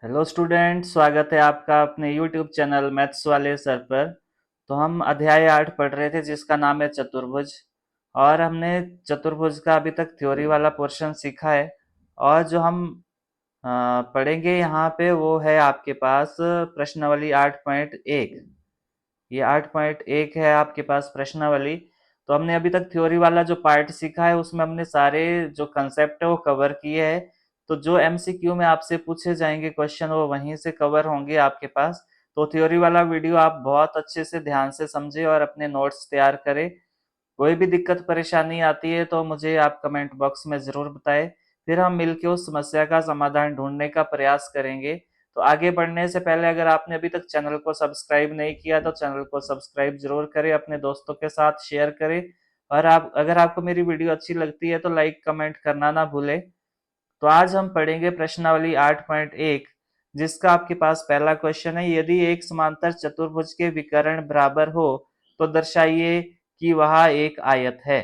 Hello student, स्वागत है आपका अपने यूट्यूब चैनल मैथ्स वाले सर पर। तो हम अध्याय 8 पढ़ रहे थे जिसका नाम है चतुर्भुज। और हमने चतुर्भुज का अभी तक थ्योरी वाला पोर्शन सीखा है। और जो हम पढ़ेंगे यहाँ पे वो है आपके पास प्रश्नावली 8.1। ये 8.1 है आपके पास प्रश्नावली। तो हमने अभी तक थ्योरी वाला जो पार्ट सीखा है उसमें हमने सारे जो कंसेप्ट है वो कवर किए हैं। तो जो एमसीक्यू में आपसे पूछे जाएंगे क्वेश्चन वो वहीं से कवर होंगे आपके पास। तो थ्योरी वाला वीडियो आप बहुत अच्छे से ध्यान से समझे और अपने नोट्स तैयार करें। कोई भी दिक्कत परेशानी आती है तो मुझे आप कमेंट बॉक्स में जरूर बताएं। फिर हम मिलकर उस समस्या का समाधान ढूंढने का प्रयास करेंगे। तो आगे बढ़ने से पहले अगर आपने अभी तक चैनल को सब्सक्राइब नहीं किया तो चैनल को सब्सक्राइब जरूर करें, अपने दोस्तों के साथ शेयर करें। और आप अगर आपको मेरी वीडियो अच्छी लगती है तो लाइक कमेंट करना ना भूलें। तो आज हम पढ़ेंगे प्रश्नावली 8.1 जिसका आपके पास पहला क्वेश्चन है, यदि एक समांतर चतुर्भुज के विकर्ण बराबर हो तो दर्शाइए कि वह एक आयत है।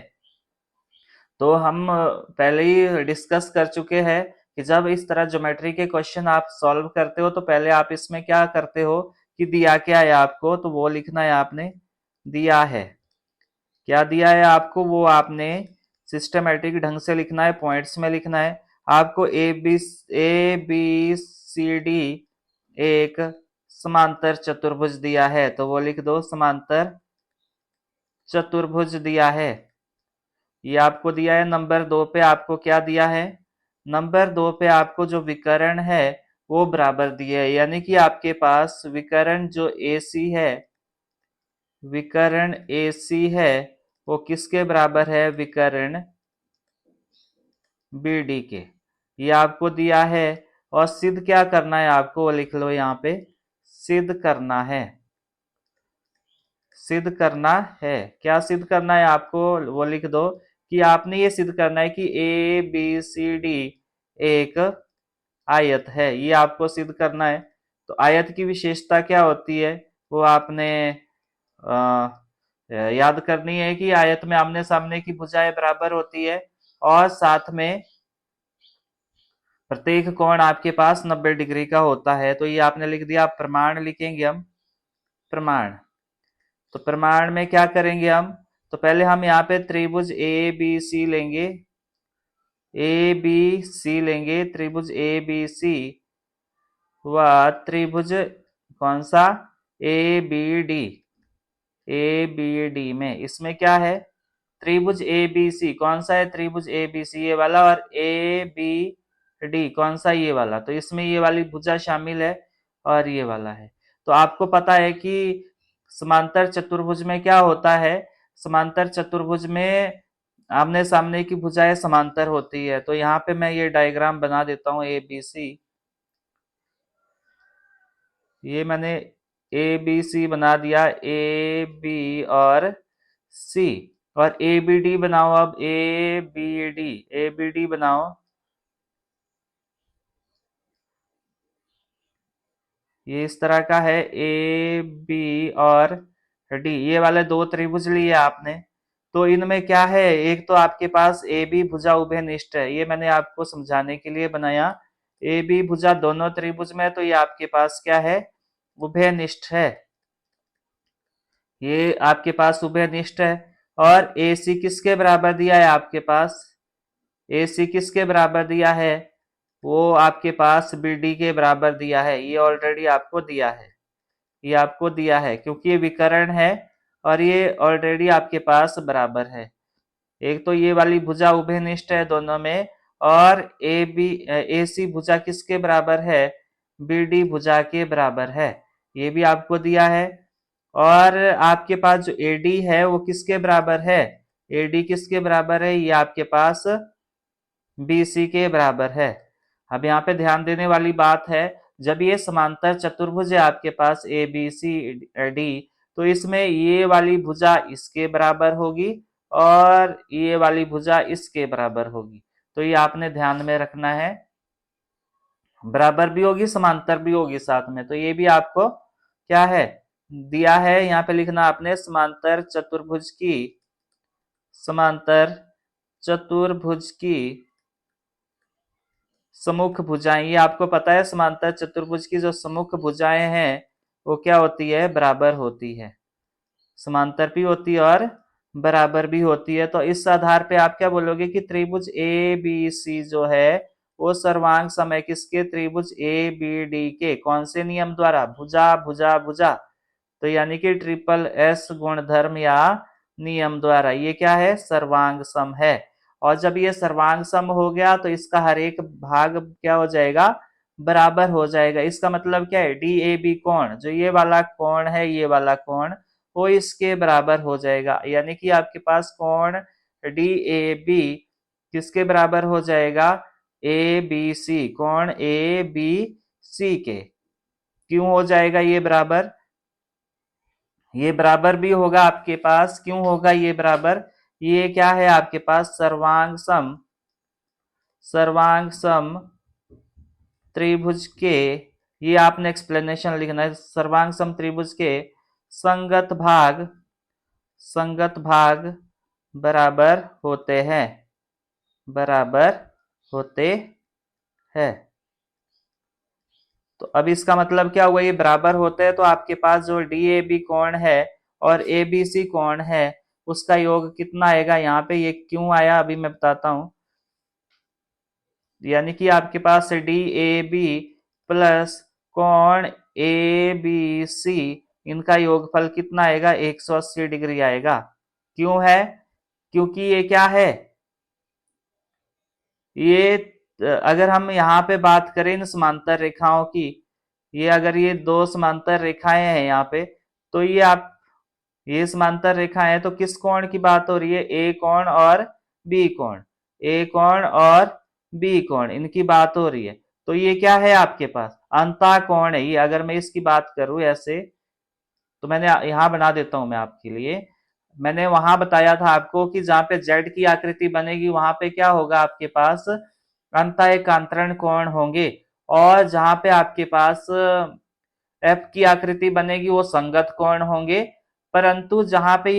तो हम पहले ही डिस्कस कर चुके हैं कि जब इस तरह ज्योमेट्री के क्वेश्चन आप सॉल्व करते हो तो पहले आप इसमें क्या करते हो कि दिया क्या है आपको, तो वो लिखना है आपने। दिया है, क्या दिया है आपको वो आपने सिस्टमेटिक ढंग से लिखना है, पॉइंट्स में लिखना है। आपको ए बी सी डी एक समांतर चतुर्भुज दिया है तो वो लिख दो समांतर चतुर्भुज दिया है। ये आपको दिया है। नंबर 2 पे आपको क्या दिया है? नंबर 2 पे आपको जो विकर्ण है वो बराबर दिए है, यानी कि आपके पास विकर्ण जो AC है, विकर्ण AC है वो किसके बराबर है? विकर्ण BD के। ये आपको दिया है। और सिद्ध क्या करना है आपको वो लिख लो यहाँ पे, सिद्ध करना है। सिद्ध करना है, क्या सिद्ध करना है आपको वो लिख दो कि आपने ये सिद्ध करना है कि ABCD एक आयत है। ये आपको सिद्ध करना है। तो आयत की विशेषता क्या होती है वो आपने याद करनी है कि आयत में आमने सामने की भुजाएं बराबर होती है और साथ में प्रत्येक कोण आपके पास 90 डिग्री का होता है। तो ये आपने लिख दिया। प्रमाण लिखेंगे हम, प्रमाण। तो प्रमाण में क्या करेंगे हम? तो पहले हम यहाँ पे त्रिभुज ए बी सी लेंगे, ए बी सी लेंगे, त्रिभुज ए बी सी व त्रिभुज कौन सा? A B D. A B D में इसमें क्या है? त्रिभुज ए बी सी कौन सा है? त्रिभुज ए बी सी ये वाला। और ए बी डी कौन सा? ये वाला। तो इसमें ये वाली भुजा शामिल है और ये वाला है। तो आपको पता है कि समांतर चतुर्भुज में क्या होता है? समांतर चतुर्भुज में आमने सामने की भुजाएं समांतर होती है। तो यहाँ पे मैं ये डायग्राम बना देता हूँ ए बी सी। ये मैंने ए बी सी बना दिया, ए बी और सी। और ए बी डी बनाओ। अब ए बी डी बनाओ। ये इस तरह का है, ए बी और डी, ये वाले दो त्रिभुज लिए आपने। तो इनमें क्या है, एक तो आपके पास ए बी भुजा उभयनिष्ठ है, ये मैंने आपको समझाने के लिए बनाया। ए बी भुजा दोनों त्रिभुज में, तो ये आपके पास क्या है? उभयनिष्ठ है। ये आपके पास उभयनिष्ठ है। और ए सी किसके बराबर दिया है आपके पास? ए सी किसके बराबर दिया है? वो आपके पास बी डी के बराबर दिया है। ये ऑलरेडी आपको दिया है, ये आपको दिया है क्योंकि ये विकर्ण है और ये ऑलरेडी आपके पास बराबर है। एक तो ये वाली भुजा उभयनिष्ठ है दोनों में। और ए सी भुजा किसके बराबर है? बी डी भुजा के बराबर है। ये भी आपको दिया है। और आपके पास जो ए डी है वो किसके बराबर है? ए डी किसके बराबर है? ये आपके पास बी सी के बराबर है। अब यहाँ पे ध्यान देने वाली बात है, जब ये समांतर चतुर्भुज है आपके पास ए बी सी डी, तो इसमें ये वाली भुजा इसके बराबर होगी और ये वाली भुजा इसके बराबर होगी। तो ये आपने ध्यान में रखना है, बराबर भी होगी समांतर भी होगी साथ में। तो ये भी आपको क्या है? दिया है। यहाँ पे लिखना आपने समांतर चतुर्भुज की, समांतर चतुर्भुज की सम्मुख भुजाएं, ये आपको पता है समांतर चतुर्भुज की जो सम्मुख भुजाएं हैं वो क्या होती है, बराबर होती है। समांतर भी होती है और बराबर भी होती है। तो इस आधार पे आप क्या बोलोगे कि त्रिभुज ए बी सी जो है वो सर्वांग सम है किसके, त्रिभुज ए बी डी के। कौन से नियम द्वारा, भुजा भुजा भुजा, तो यानी कि ट्रिपल एस गुणधर्म या नियम द्वारा ये क्या है, सर्वांग सम है। और जब ये सर्वांग सम हो गया तो इसका हर एक भाग क्या हो जाएगा, बराबर हो जाएगा। इसका मतलब क्या है, डी ए बी कोण, जो ये वाला कोण है, ये वाला कोण वो इसके बराबर हो जाएगा। यानी कि आपके पास कोण डी ए बी किसके बराबर हो जाएगा, ए बी सी, कोण ए बी सी के। क्यों हो जाएगा ये बराबर, ये बराबर भी होगा आपके पास, क्यों होगा ये बराबर, ये क्या है आपके पास सर्वांग सम, सर्वांग सम त्रिभुज के, ये आपने एक्सप्लेनेशन लिखना है, सर्वांग सम त्रिभुज के संगत भाग, संगत भाग बराबर होते हैं, बराबर होते हैं। तो अब इसका मतलब क्या हुआ, ये बराबर होते हैं तो आपके पास जो डी ए बी कोण है और ए बी सी कोण है उसका योग कितना आएगा। यहाँ पे ये क्यों आया अभी मैं बताता हूं। यानी कि आपके पास डी ए बी प्लस कोण ए बी सी, इनका योगफल कितना आएगा, 180 डिग्री आएगा। क्यों है, क्योंकि ये क्या है, ये अगर हम यहाँ पे बात करें इन समांतर रेखाओं की, ये अगर ये दो समांतर रेखाएं हैं यहाँ पे, तो ये आप, ये समांतर रेखाएं हैं तो किस कोण की बात हो रही है, ए कोण और बी कोण, ए कोण और बी कोण, इनकी बात हो रही है। तो ये क्या है आपके पास, अंतः कोण है ये। अगर मैं इसकी बात करूं ऐसे, तो मैंने यहाँ बना देता हूं मैं आपके लिए। मैंने वहां बताया था आपको कि जहां पे जेड की आकृति बनेगी वहां पे क्या होगा आपके पास, अंतः एकांतरण कोण होंगे। और जहां पे आपके पास एफ की आकृति बनेगी वो संगत कोण होंगे। परंतु जहां पे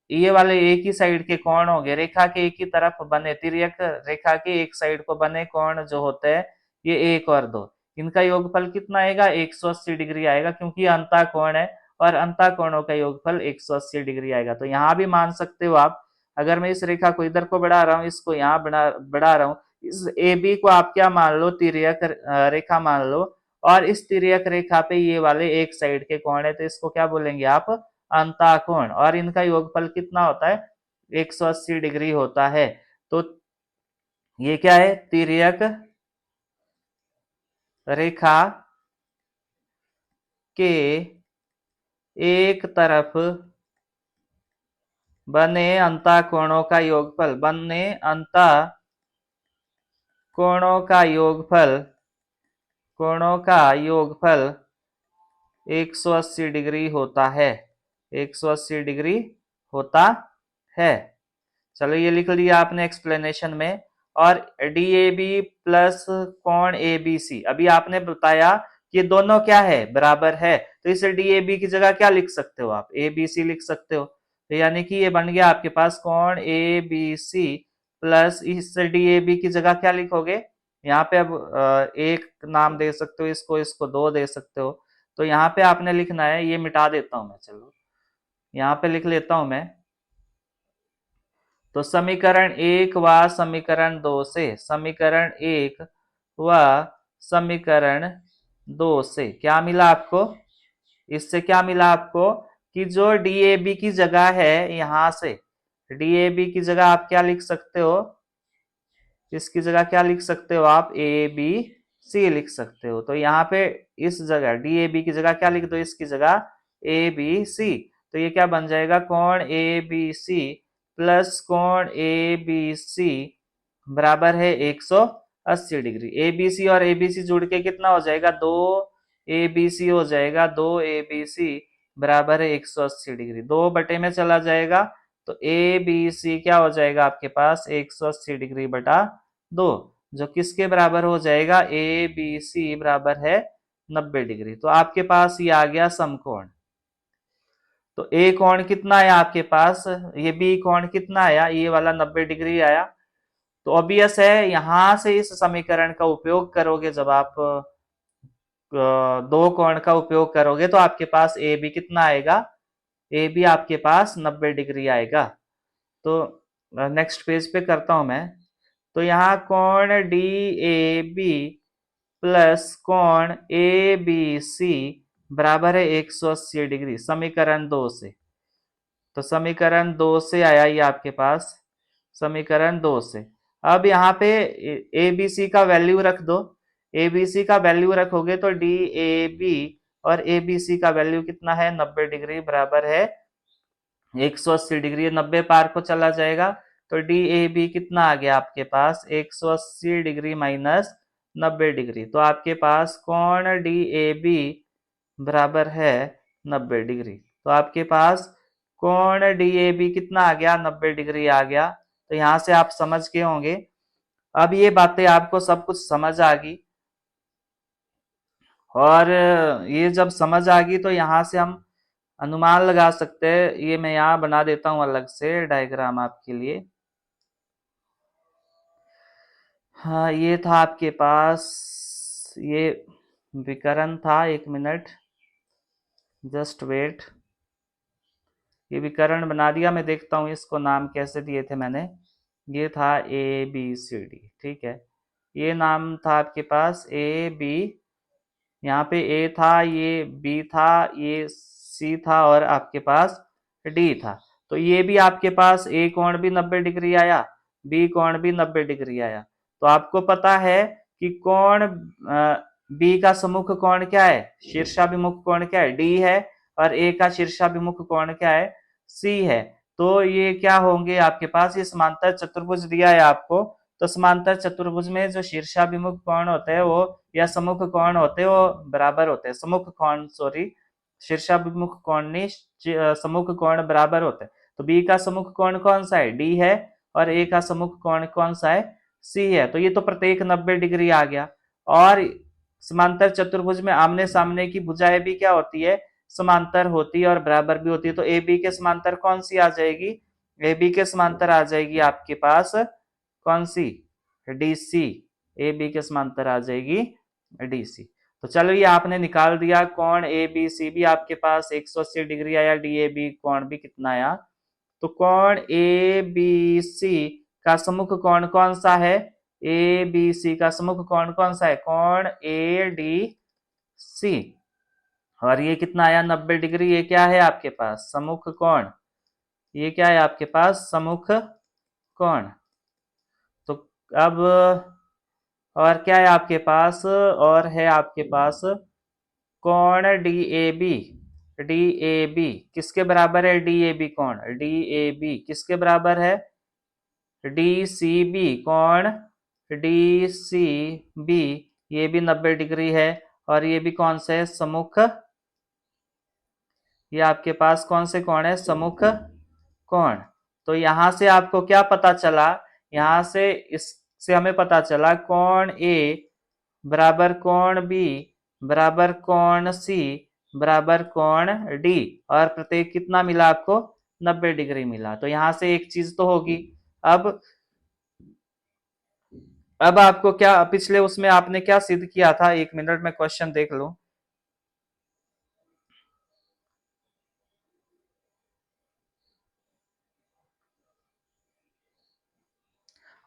ये वाले एक ही साइड के कोण होंगे, रेखा के एक ही तरफ बने, तिर्यक रेखा के एक साइड को बने कोण जो होते हैं ये एक और दो, इनका योगफल कितना आएगा, 180 डिग्री आएगा, क्योंकि अंतः कोण है और अंतः कोणों का योगफल 180 डिग्री आएगा। तो यहाँ भी मान सकते हो आप, अगर मैं इस रेखा को इधर को बढ़ा रहा हूँ, इसको यहाँ बढ़ा रहा हूँ, इस ए बी को आप क्या मान लो, तिर्यक रेखा मान लो, और इस तिर्यक रेखा पे ये वाले एक साइड के कोण है तो इसको क्या बोलेंगे आप, अंतः कोण। और इनका योगफल कितना होता है, 180 डिग्री होता है। तो ये क्या है, तिर्यक रेखा के एक तरफ बने अंतः कोणों का योगफल, बने अंतः कोणों का योगफल, कोणों का योगफल 180 डिग्री होता है, 180 डिग्री होता है। चलो ये लिख लिया आपने एक्सप्लेनेशन में। और डी ए बी प्लस कोण ए बी सी, अभी आपने बताया कि ये दोनों क्या है, बराबर है, तो इसे डी ए बी की जगह क्या लिख सकते हो आप, ए बी सी लिख सकते हो। तो यानी कि ये बन गया आपके पास कोण ए बी सी प्लस, इस डी ए बी की जगह क्या लिखोगे, यहाँ पे अब एक नाम दे सकते हो इसको, इसको दो दे सकते हो। तो यहाँ पे आपने लिखना है, ये मिटा देता हूं मैं, चलो यहाँ पे लिख लेता हूं मैं। तो समीकरण एक व समीकरण दो से, समीकरण एक व समीकरण दो से क्या मिला आपको, इससे क्या मिला आपको कि जो डीएबी की जगह है, यहां से डीएबी की जगह आप क्या लिख सकते हो, इसकी जगह क्या लिख सकते हो आप, ए बी सी लिख सकते हो। तो यहाँ पे इस जगह डी ए बी की जगह क्या लिख दो, इसकी जगह ए बी सी। तो ये क्या बन जाएगा, कोण ए बी सी प्लस कोण ए बी सी बराबर है 180 डिग्री। ए बी सी और ए बी सी जुड़ के कितना हो जाएगा, दो ए बी सी हो जाएगा, दो ए बी सी बराबर है 180 डिग्री, दो बटे में चला जाएगा। तो ए बी सी क्या हो जाएगा आपके पास, 180 डिग्री बटा दो, जो किसके बराबर हो जाएगा, ए बी सी बराबर है 90 डिग्री। तो आपके पास ये आ गया समकोण। तो ए कोण कितना आया आपके पास, ये बी कोण कितना आया, ये वाला 90 डिग्री आया। तो ऑब्वियस है यहां से इस समीकरण का उपयोग करोगे, जब आप दो कोण का उपयोग करोगे तो आपके पास ए बी कितना आएगा, ए बी आपके पास 90 डिग्री आएगा। तो नेक्स्ट पेज पे करता हूं मैं। तो यहाँ कोण डी ए बी प्लस कोण ए बी सी बराबर है 180 डिग्री, समीकरण 2 से। तो समीकरण 2 से आया ये आपके पास, समीकरण 2 से। अब यहाँ पे ए बी सी का वैल्यू रख दो। ए बी सी का वैल्यू रखोगे तो डी ए बी और ए बी सी का वैल्यू कितना है, 90 डिग्री बराबर है 180 डिग्री। 90 पार को चला जाएगा तो डी ए बी कितना आ गया आपके पास, 180 डिग्री माइनस 90 डिग्री। तो आपके पास कोण डी ए बी बराबर है 90 डिग्री। तो आपके पास कोण डी ए बी कितना आ गया, 90 डिग्री आ गया। तो यहां से आप समझ गए होंगे। अब ये बातें आपको सब कुछ समझ आ गई, और ये जब समझ आ गई तो यहाँ से हम अनुमान लगा सकते हैं। ये मैं यहाँ बना देता हूँ अलग से डायग्राम आपके लिए। हाँ, ये था आपके पास, ये विकर्ण था। एक मिनट, जस्ट वेट। ये विकर्ण बना दिया, मैं देखता हूँ इसको नाम कैसे दिए थे मैंने। ये था ए बी सी डी, ठीक है। ये नाम था आपके पास ए बी, यहाँ पे ए था, ये बी था, ये सी था, और आपके पास डी था। तो ये भी आपके पास ए कोण भी 90 डिग्री आया, बी कोण भी 90 डिग्री आया। तो आपको पता है कि कोण बी का सम्मुख कोण क्या है, शीर्षाभिमुख कोण क्या है, डी है, और ए का शीर्षाभिमुख कोण क्या है, सी है। तो ये क्या होंगे आपके पास, ये समांतर चतुर्भुज दिया है आपको। तो समांतर चतुर्भुज में जो शीर्षाभिमुख कोण होते हैं वो, या सम्मुख कोण होते हैं वो बराबर होते हैं, सम्मुख कोण, सॉरी, शीर्षाभिमुख कोण नहीं, सम्मुख कोण बराबर होते हैं। तो बी का सम्मुख कोण कौन सा है, डी है, और ए का सम्मुख कोण कौन सा है, सी है। तो ये तो प्रत्येक 90 डिग्री आ गया। और समांतर चतुर्भुज में आमने सामने की भुजाएं भी क्या होती है, समांतर होती है और बराबर भी होती है। तो ए बी के समांतर कौन सी आ जाएगी, ए बी के समांतर आ जाएगी आपके पास कौन सी, डी सी। ए बी के समांतर आ जाएगी डी सी। तो चलो ये आपने निकाल दिया, कोण ए बी सी भी आपके पास 180 डिग्री आया, डी ए बी कोण भी कितना आया। तो कोण ए बी सी का सम्मुख कोण कौन सा है, ए बी सी का सम्मुख कोण कौन सा है, कोण ए डी सी। और ये कितना आया, 90 डिग्री। ये क्या है आपके पास, सम्मुख कोण। ये क्या है आपके पास, सम्मुख कोण। तो अब और क्या है आपके पास, और है आपके पास कोण D A B. D A B किसके बराबर है, डी ए बी कोण, डी ए बी किसके बराबर है, डी सी बी। कोण डी सी बी ये भी 90 डिग्री है, और ये भी कौन से है, सम्मुख। ये आपके पास कौन से कोण है, सम्मुख कोण। तो यहां से आपको क्या पता चला, यहां से इससे हमें पता चला कोण ए बराबर कोण बी बराबर कोण सी बराबर कोण डी, और प्रत्येक कितना मिला आपको, 90 डिग्री मिला। तो यहां से एक चीज तो होगी। अब अब आपको क्या, पिछले उसमें आपने क्या सिद्ध किया था, एक मिनट में क्वेश्चन देख लो।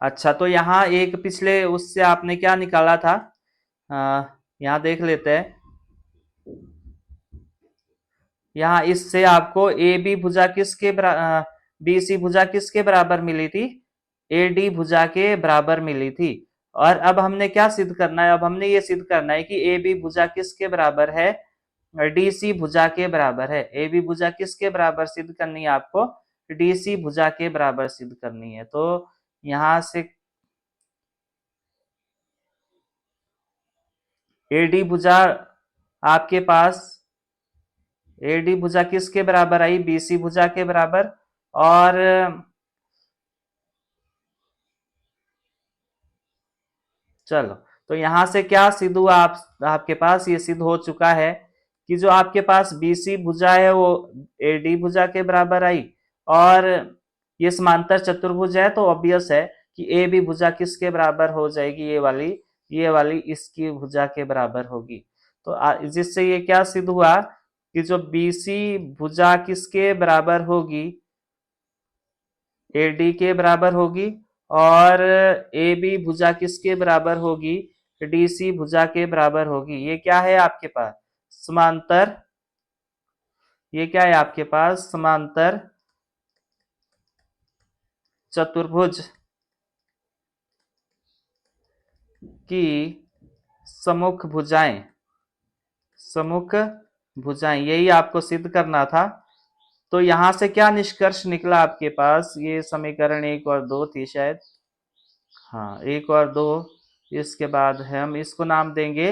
अच्छा, तो यहाँ एक पिछले उससे आपने क्या निकाला था, यहाँ देख लेते हैं। यहाँ इससे आपको ए बी भुजा किसके बी सी भुजा किसके बराबर मिली थी, ए डी भुजा के बराबर मिली थी। और अब हमने क्या सिद्ध करना है, अब हमने ये सिद्ध करना है कि ए बी भुजा किसके बराबर है, डी सी भुजा के बराबर है। ए बी भुजा किसके बराबर सिद्ध करनी है आपको, डी सी भुजा के बराबर सिद्ध करनी है। तो यहां से ए डी भुजा आपके पास, ए डी भुजा किसके बराबर आई, बी सी भुजा के बराबर। और चलो, तो यहां से क्या सिद्ध हुआ, आपके पास ये सिद्ध हो चुका है कि जो आपके पास बीसी भुजा है वो एडी भुजा के बराबर आई। और ये समांतर चतुर्भुज है तो ऑब्वियस है कि ए बी भुजा किसके बराबर हो जाएगी, ये वाली इसकी भुजा के बराबर होगी। तो जिससे ये क्या सिद्ध हुआ कि जो बीसी भुजा किसके बराबर होगी, एडी के बराबर होगी, और ए बी भुजा किसके बराबर होगी, डीसी भुजा के बराबर होगी। ये क्या है आपके पास, समांतर, ये क्या है आपके पास, समांतर चतुर्भुज की सम्मुख भुजाएं, सम्मुख भुजाएं, यही आपको सिद्ध करना था। तो यहां से क्या निष्कर्ष निकला आपके पास, ये समीकरण 1 और 2 थी शायद, हाँ 1 और 2, इसके बाद हम इसको नाम देंगे,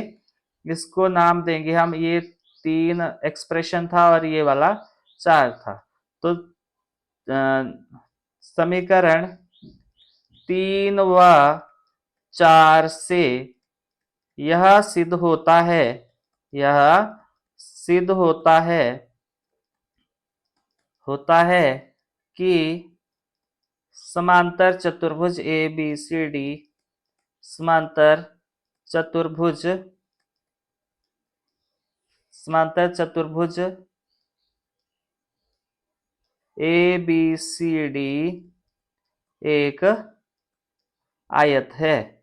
हम, ये 3 एक्सप्रेशन था और ये वाला 4 था। तो समीकरण 3 व 4 से यह सिद्ध होता है, यह सिद्ध होता है कि समांतर चतुर्भुज ए बी सी डी, समांतर चतुर्भुज, समांतर चतुर्भुज ए बी सी डी एक आयत है।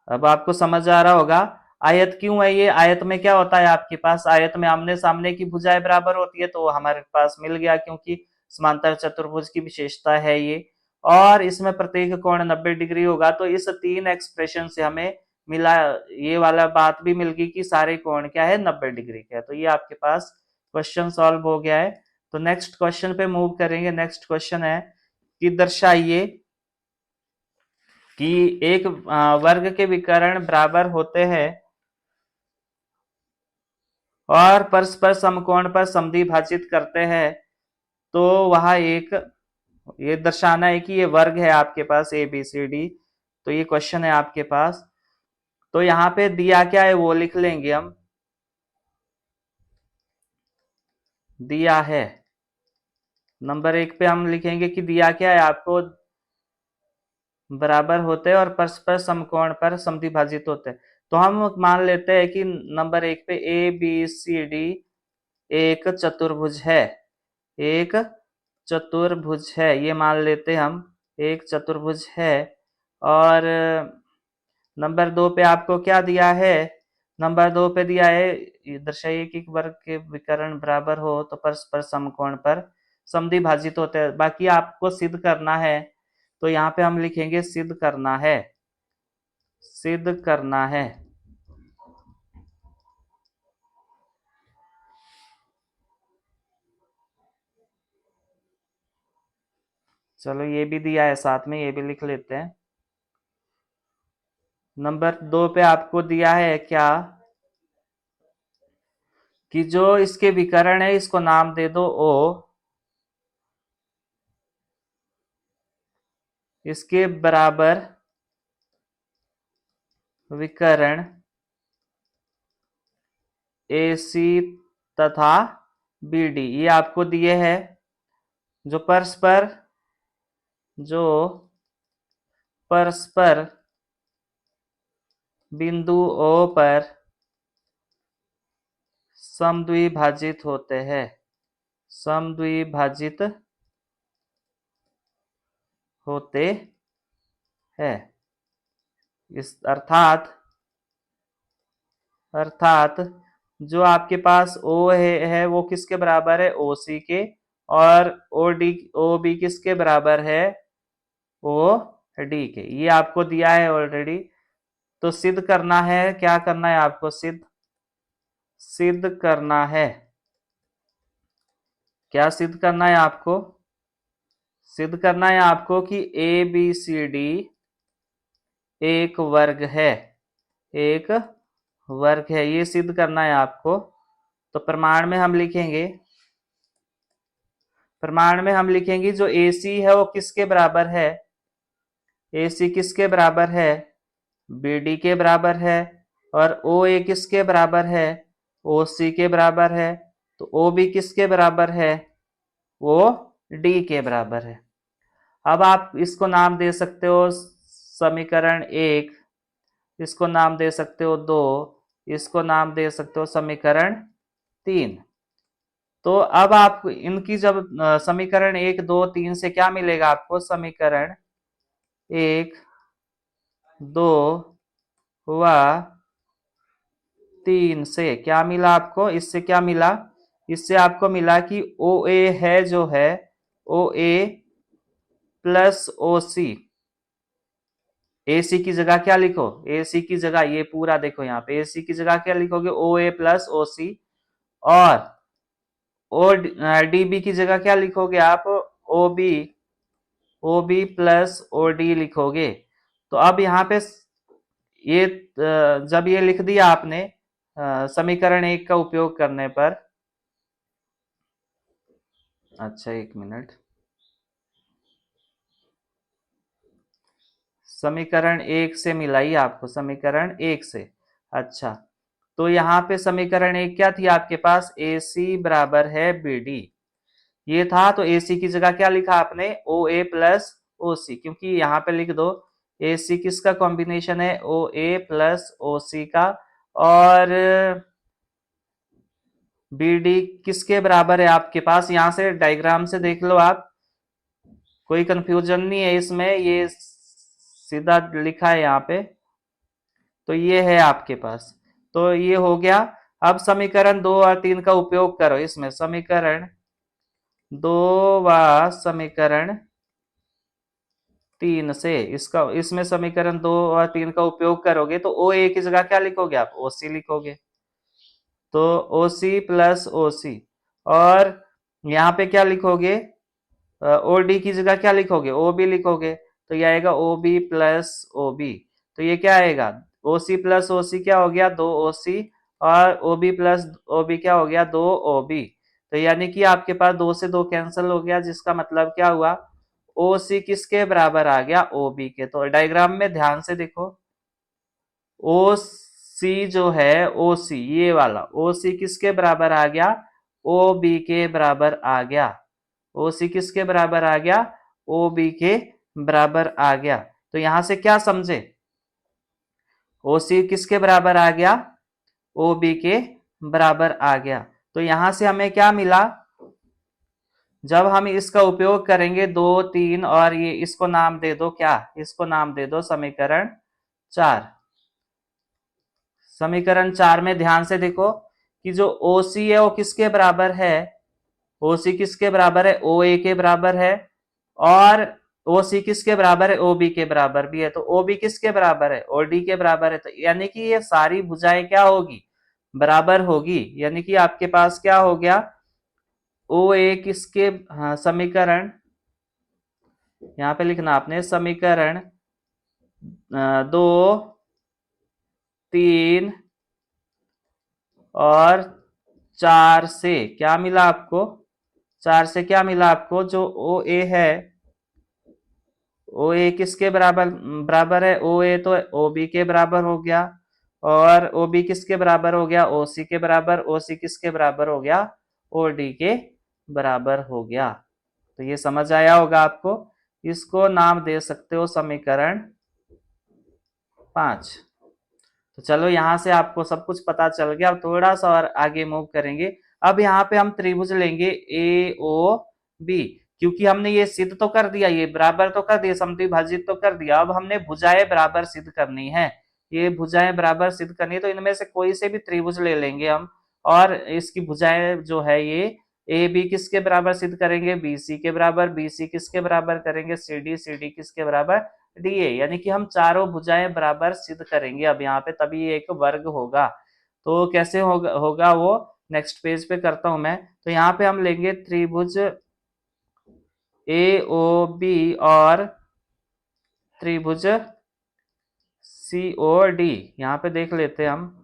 अब आपको समझ आ रहा होगा आयत क्यों है। ये आयत में क्या होता है आपके पास, आयत में आमने सामने की भुजाएं बराबर होती है, तो हमारे पास मिल गया, क्योंकि समांतर चतुर्भुज की विशेषता है ये। और इसमें प्रत्येक कोण 90 डिग्री होगा। तो इस 3 एक्सप्रेशन से हमें मिला, ये वाला बात भी मिल गई कि सारे कोण क्या है, 90 डिग्री के है। तो ये आपके पास क्वेश्चन सॉल्व हो गया है। तो नेक्स्ट क्वेश्चन पे मूव करेंगे। नेक्स्ट क्वेश्चन है कि दर्शाइए कि एक वर्ग के विकर्ण बराबर होते हैं और परस्पर समकोण पर समद्विभाजित करते हैं, तो वह एक, ये दर्शाना है कि ये वर्ग है आपके पास ए बी सी डी। तो ये क्वेश्चन है आपके पास। तो यहाँ पे दिया क्या है वो लिख लेंगे हम, दिया है नंबर 1 पे हम लिखेंगे कि दिया क्या है आपको, बराबर होते हैं और परस्पर समकोण पर समद्विभाजित होते हैं। तो हम मान लेते हैं कि नंबर 1 पे ए बी सी डी एक चतुर्भुज है, एक चतुर्भुज है, ये मान लेते हैं हम, एक चतुर्भुज है। और नंबर 2 पे आपको क्या दिया है, नंबर 2 पे दिया है दर्शाइए कि वर्ग के विकर्ण बराबर हो तो परस्पर समकोण पर समद्विभाजित होते हैं। बाकी आपको सिद्ध करना है, तो यहाँ पे हम लिखेंगे सिद्ध करना है, सिद्ध करना है। चलो ये भी दिया है साथ में, ये भी लिख लेते हैं। नंबर 2 पे आपको दिया है क्या, कि जो इसके विकर्ण है इसको नाम दे दो ओ, इसके बराबर विकर्ण ए सी तथा बी डी, ये आपको दिए हैं। जो परस्पर, जो परस्पर बिंदु ओ पर समद्विभाजित होते हैं, समद्विभाजित होते हैं। इस अर्थात जो आपके पास O है वो किसके बराबर है, ओ सी के, और ओ बी किसके बराबर है, ओ डी के। ये आपको दिया है ऑलरेडी। तो सिद्ध करना है, क्या करना है आपको, सिद्ध करना है, क्या सिद्ध करना है आपको, सिद्ध करना है आपको कि ए बी सी डी एक वर्ग है, एक वर्ग है, ये सिद्ध करना है आपको। तो प्रमाण में हम लिखेंगे, प्रमाण में हम लिखेंगे जो AC है वो किसके बराबर है, AC किसके बराबर है, BD के बराबर है। और OA किसके बराबर है, OC के बराबर है। तो OB किसके बराबर है, वो D के बराबर है। अब आप इसको नाम दे सकते हो समीकरण एक, इसको नाम दे सकते हो दो, इसको नाम दे सकते हो समीकरण तीन। तो अब आप इनकी जब समीकरण एक दो तीन से क्या मिलेगा आपको, समीकरण एक दो व तीन से क्या मिला आपको, इससे क्या मिला, इससे आपको मिला कि ओ ए है जो है, ओ ए प्लस ओ सी, ए सी की जगह क्या लिखो, ए सी की जगह ये पूरा देखो यहाँ पे, ए सी की जगह क्या लिखोगे, ओ ए प्लस ओ सी, और ओ डी बी की जगह क्या लिखोगे आप, O B, O B plus O D लिखोगे। तो अब यहाँ पे ये जब ये लिख दिया आपने समीकरण एक का उपयोग करने पर, अच्छा एक मिनट, समीकरण एक से मिलाई आपको, समीकरण एक से, अच्छा। तो यहाँ पे समीकरण एक क्या थी आपके पास, ए सी बराबर है बी डी, ये था। तो ए सी की जगह क्या लिखा आपने, ओ ए प्लस ओ सी, क्योंकि यहाँ पे लिख दो ए सी किसका कॉम्बिनेशन है, ओ ए प्लस ओ सी का, और बी डी किसके बराबर है आपके पास, यहां से डायग्राम से देख लो आप, कोई कंफ्यूजन नहीं है इसमें, ये सीधा लिखा है यहाँ पे। तो ये है आपके पास, तो ये हो गया। अब समीकरण दो और तीन का उपयोग करो इसमें, समीकरण दो व समीकरण तीन से, इसका इसमें समीकरण दो और तीन का उपयोग करोगे तो ओ ए की जगह क्या लिखोगे आप, ओ सी लिखोगे। तो ओ सी प्लस ओ सी, और यहाँ पे क्या लिखोगे, ओ डी की जगह क्या लिखोगे, ओ बी लिखोगे। तो ये आएगा O B plus O B, तो ये क्या आएगा, ओ सी प्लस ओ सी क्या हो गया, दो ओ सी, और O B plus O B क्या हो गया, दो ओ बी। तो यानी कि आपके पास दो से दो कैंसिल हो गया, जिसका मतलब क्या हुआ, ओ सी किसके बराबर आ गया, ओ बी के। तो डायग्राम में ध्यान से देखो, ओ सी जो है, ओ सी ये वाला ओ सी किसके बराबर आ गया, ओ बी के बराबर आ गया, ओ सी किसके बराबर आ गया, ओ बी के बराबर आ गया। तो यहां से क्या समझे, ओ सी किसके बराबर आ गया, ओ बी के बराबर आ गया। तो यहां से हमें क्या मिला, जब हम इसका उपयोग करेंगे दो तीन, और ये इसको नाम दे दो क्या, इसको नाम दे दो समीकरण चार। समीकरण चार में ध्यान से देखो कि जो ओ सी है वो किसके बराबर है, ओ सी किसके बराबर है, ओ ए के बराबर है, और ओ सी किसके बराबर है, ओ बी के बराबर भी है। तो ओ बी किसके बराबर है, ओ डी के बराबर है। तो यानी कि ये सारी भुजाएं क्या होगी, बराबर होगी। यानी कि आपके पास क्या हो गया, ओ ए किसके, हाँ समीकरण, यहाँ पे लिखना आपने समीकरण दो तीन और चार से क्या मिला आपको, चार से क्या मिला आपको, जो ओ ए है, ओ ए किसके बराबर बराबर है, ओ ए तो ओ बी के बराबर हो गया, और ओ बी किसके बराबर हो गया, ओ सी के बराबर, ओ सी किसके बराबर हो गया, ओ डी के बराबर हो गया। तो ये समझ आया होगा आपको, इसको नाम दे सकते हो समीकरण पांच। तो चलो यहाँ से आपको सब कुछ पता चल गया। अब थोड़ा सा और आगे मूव करेंगे। अब यहाँ पे हम त्रिभुज लेंगे ए ओ बी, क्योंकि हमने ये सिद्ध तो कर दिया, ये बराबर तो कर दिया, समद्विभाजित तो कर दिया। अब हमने भुजाएं बराबर सिद्ध करनी है, ये भुजाएं बराबर सिद्ध करनी है। तो इनमें से कोई से भी त्रिभुज ले लेंगे हम, और इसकी भुजाएं जो है ये ए बी किसके बराबर सिद्ध करेंगे, बी सी के बराबर, बी सी किसके बराबर करेंगे, सी डी किसके बराबर, डी ए। यानी कि हम चारों भुजाएं बराबर सिद्ध करेंगे अब यहाँ पे, तभी एक वर्ग होगा। तो कैसे होगा वो नेक्स्ट पेज पे करता हूं मैं। तो यहाँ पे हम लेंगे त्रिभुज ए ओ बी और त्रिभुज सी ओ डी, यहाँ पे देख लेते हैं हम।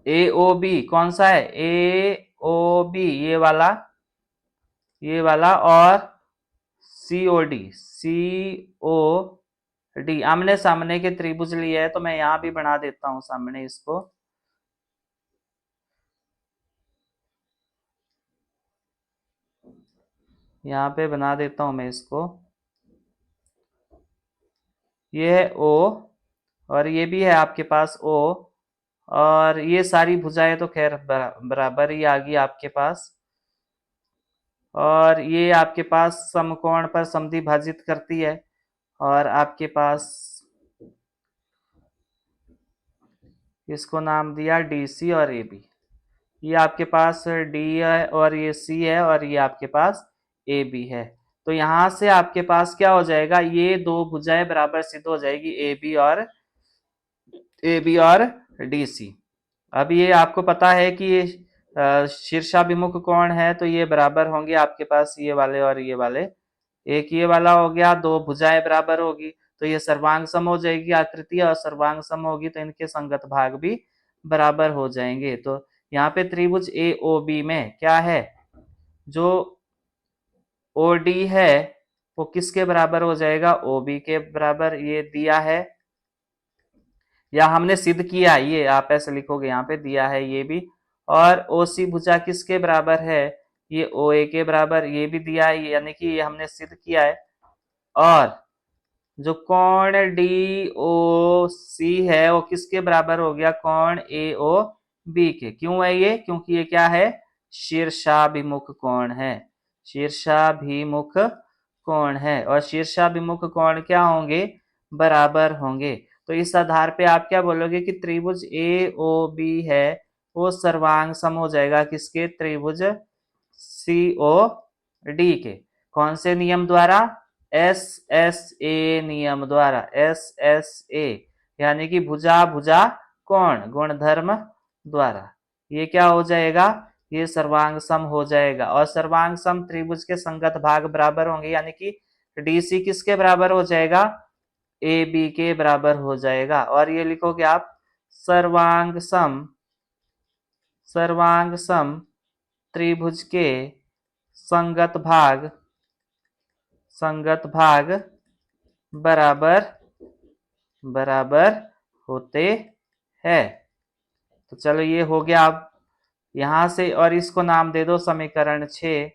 ए ओ बी कौन सा है, ए ओ बी ये वाला, और सी ओ डी, सी ओ डी आमने सामने के त्रिभुज लिए है। तो मैं यहां भी बना देता हूं सामने इसको। यहाँ पे बना देता हूं मैं इसको। ये है ओ, और ये भी है आपके पास ओ, और ये सारी भुजाएं तो खैर बराबर ही आ गई आपके पास। और ये आपके पास समकोण पर समद्वि भाजित करती है, और आपके पास इसको नाम दिया डी सी और ए बी। ये आपके पास डी है और ये सी है, और ये आपके पास ए बी है। तो यहां से आपके पास क्या हो जाएगा, ये दो भुजाएं बराबर सिद्ध हो जाएगी, ए बी और डी सी। अब ये आपको पता है कि ये शीर्षाभिमुख कोण है, तो ये बराबर होंगे आपके पास ये वाले और ये वाले। एक ये वाला हो गया, दो भुजाएं बराबर होगी तो ये सर्वांग सम हो जाएगी आकृति, और सर्वांग सम होगी तो इनके संगत भाग भी बराबर हो जाएंगे। तो यहाँ पे त्रिभुज ए ओ बी में क्या है, जो ओ डी है वो किसके बराबर हो जाएगा, ओ बी के बराबर, ये दिया है या हमने सिद्ध किया, ये आप ऐसे लिखोगे, यहाँ पे दिया है ये भी। और ओ सी भुजा किसके बराबर है, ये ओ ए के बराबर, ये भी दिया है, यानी कि ये हमने सिद्ध किया है। और जो कोण डी ओ सी है वो किसके बराबर हो गया, कोण ए ओ बी के। क्यों है ये, क्योंकि ये क्या है, शीर्षाभिमुख कोण है, शीर्षाभिमुख कोण है, और शीर्षाभिमुख कोण क्या होंगे, बराबर होंगे। तो इस आधार पे आप क्या बोलोगे कि त्रिभुज ए ओ बी है वो सर्वांग सम हो जाएगा किसके, त्रिभुज सी ओ डी के। कौन से नियम द्वारा, एस एस ए नियम द्वारा, एस एस ए, यानी कि भुजा भुजा कोण गुणधर्म द्वारा। ये क्या हो जाएगा, ये सर्वांग सम हो जाएगा, और सर्वांग सम त्रिभुज के संगत भाग बराबर होंगे, यानी कि डीसी किसके बराबर हो जाएगा, ए बी के बराबर हो जाएगा। और ये लिखोगे आप, सर्वांग सम, सर्वांग सम त्रिभुज के संगत भाग, संगत भाग बराबर बराबर होते हैं। तो चलो ये हो गया। अब यहां से और इसको नाम दे दो समीकरण 6,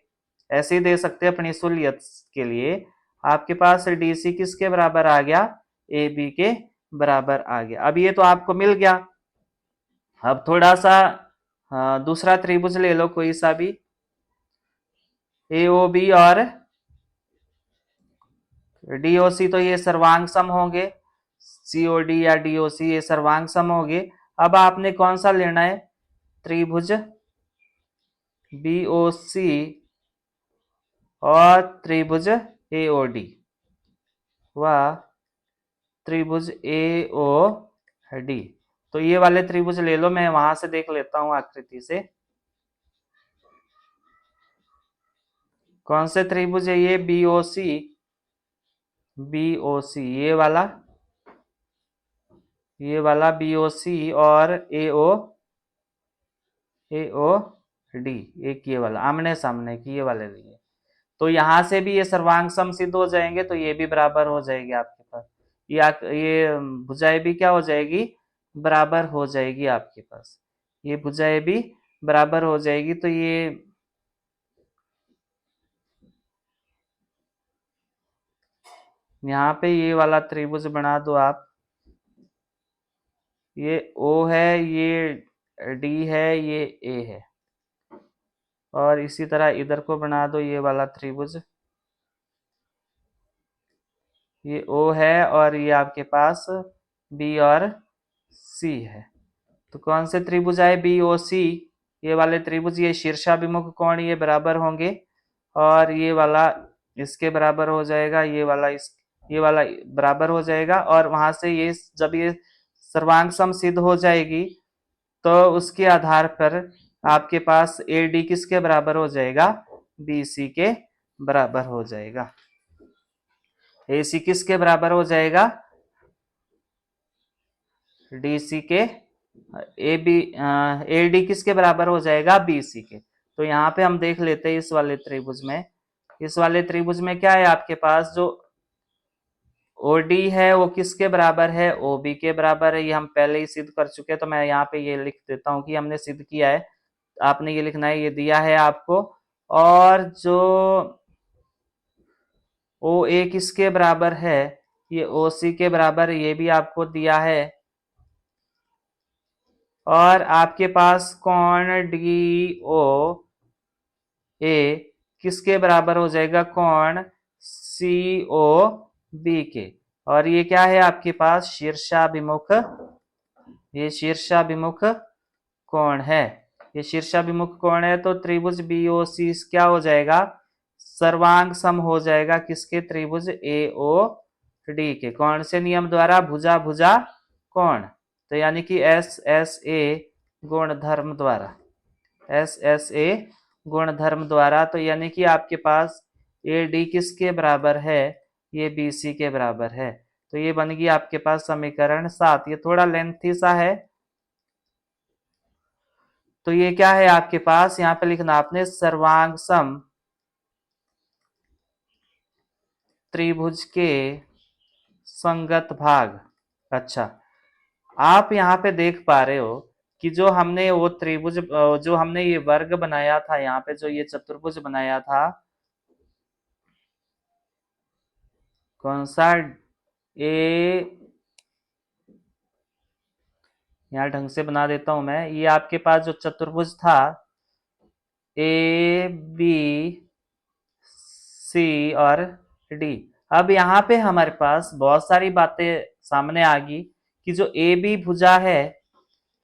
ऐसे ही दे सकते हैं अपनी सहूलियत के लिए। आपके पास डीसी किसके बराबर आ गया, ए बी के बराबर आ गया। अब ये तो आपको मिल गया। अब थोड़ा सा दूसरा त्रिभुज ले लो कोई सा भी, ए ओ बी और डीओसी, तो ये सर्वांग सम होंगे, सीओडी या डीओसी ये सर्वांग सम होंगे। अब आपने कौन सा लेना है, त्रिभुज बीओसी और त्रिभुज एओडी, व त्रिभुज एओ डी। तो ये वाले त्रिभुज ले लो, मैं वहां से देख लेता हूं आकृति से। कौन से त्रिभुज है ये, बीओसी, बीओसी ये वाला बीओसी और एओ, एओ डी, एक ये वाला आमने सामने की ये वाले लिए। तो यहां से भी ये सर्वांग सम सिद्ध हो जाएंगे, तो ये भी बराबर हो जाएगी आपके पास, ये भुजाएं भी क्या हो जाएगी, बराबर हो जाएगी आपके पास, ये भुजाएं भी बराबर हो जाएगी। तो ये यहाँ पे ये वाला त्रिभुज बना दो आप, ये ओ है, ये डी है, ये ए है, और इसी तरह इधर को बना दो ये वाला त्रिभुज, ये ओ है, और ये आपके पास बी और सी है। तो कौन से त्रिभुज आए, बी ओ सी, ये वाले त्रिभुज, ये शीर्षाभिमुख कोण ये बराबर होंगे, और ये वाला इसके बराबर हो जाएगा, ये वाला बराबर हो जाएगा। और वहां से ये जब ये सर्वांग सम सिद्ध हो जाएगी, तो उसके आधार पर आपके पास ए डी किसके बराबर हो जाएगा, बी सी के बराबर हो जाएगा। ए सी किसके बराबर हो जाएगा, डी सी के, ए बी, ए डी किसके बराबर हो जाएगा, बी सी के। तो यहाँ पे हम देख लेते हैं इस वाले त्रिभुज में, इस वाले त्रिभुज में क्या है आपके पास, जो ओडी है वो किसके बराबर है, ओबी के बराबर है। ये हम पहले ही सिद्ध कर चुके हैं, तो मैं यहाँ पे ये लिख देता हूँ कि हमने सिद्ध किया है। आपने ये लिखना है, ये दिया है आपको। और जो ओ ए किसके बराबर है, ये ओ सी के बराबर, ये भी आपको दिया है। और आपके पास कोण डी ओ ए किसके बराबर हो जाएगा, कोण सी ओ बी के। और ये क्या है आपके पास, शीर्षाभिमुख, ये शीर्षाभिमुख कोण है। ये शीर्षाभिमुख कोण है तो त्रिभुज बी ओ सी क्या हो जाएगा, सर्वांग सम हो जाएगा किसके, त्रिभुज ए ओ डी के। कौन से नियम द्वारा, भुजा भुजा कोण, तो यानी कि एस एस ए गुणधर्म द्वारा, एस एस ए गुणधर्म द्वारा। तो यानी कि आपके पास ए डी किसके बराबर है, ये बी सी के बराबर है। तो ये बन गई आपके पास समीकरण 7। ये थोड़ा लेंथी सा है, तो ये क्या है आपके पास, यहाँ पे लिखना आपने सर्वांग सम त्रिभुज के संगत भाग। अच्छा, आप यहाँ पे देख पा रहे हो कि जो हमने वो त्रिभुज, जो हमने ये वर्ग बनाया था, यहाँ पे जो ये चतुर्भुज बनाया था, कौन सा, ए, यहाँ ढंग से बना देता हूं मैं, ये आपके पास जो चतुर्भुज था ए बी सी और डी। अब यहाँ पे हमारे पास बहुत सारी बातें सामने आ गई कि जो ए बी भुजा है,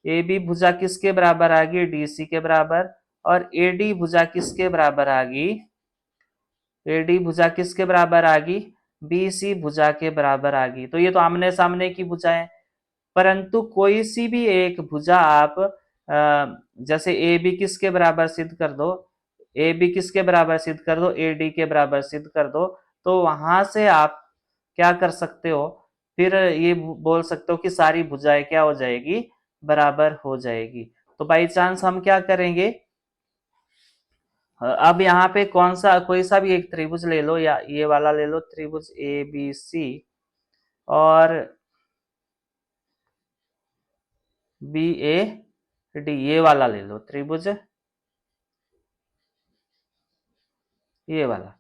ए बी भुजा किसके बराबर आ गई, डी सी के बराबर। और ए डी भुजा किसके बराबर आ गई, ए डी भुजा किसके बराबर आ गई, बी सी भुजा के बराबर आ गई। तो ये तो आमने सामने की भुजाएं, परंतु कोई सी भी एक भुजा आप जैसे ए बी किसके बराबर सिद्ध कर दो, ए बी किसके बराबर सिद्ध कर दो, ए डी के बराबर सिद्ध कर दो, तो वहां से आप क्या कर सकते हो, फिर ये बोल सकते हो कि सारी भुजाएं क्या हो जाएगी, बराबर हो जाएगी। तो बाई चांस हम क्या करेंगे, अब यहाँ पे कौन सा, कोई सा भी एक त्रिभुज ले लो, या ये वाला ले लो त्रिभुज ए बी सी, और बी ए डी, ये वाला ले लो त्रिभुज, ये वाला।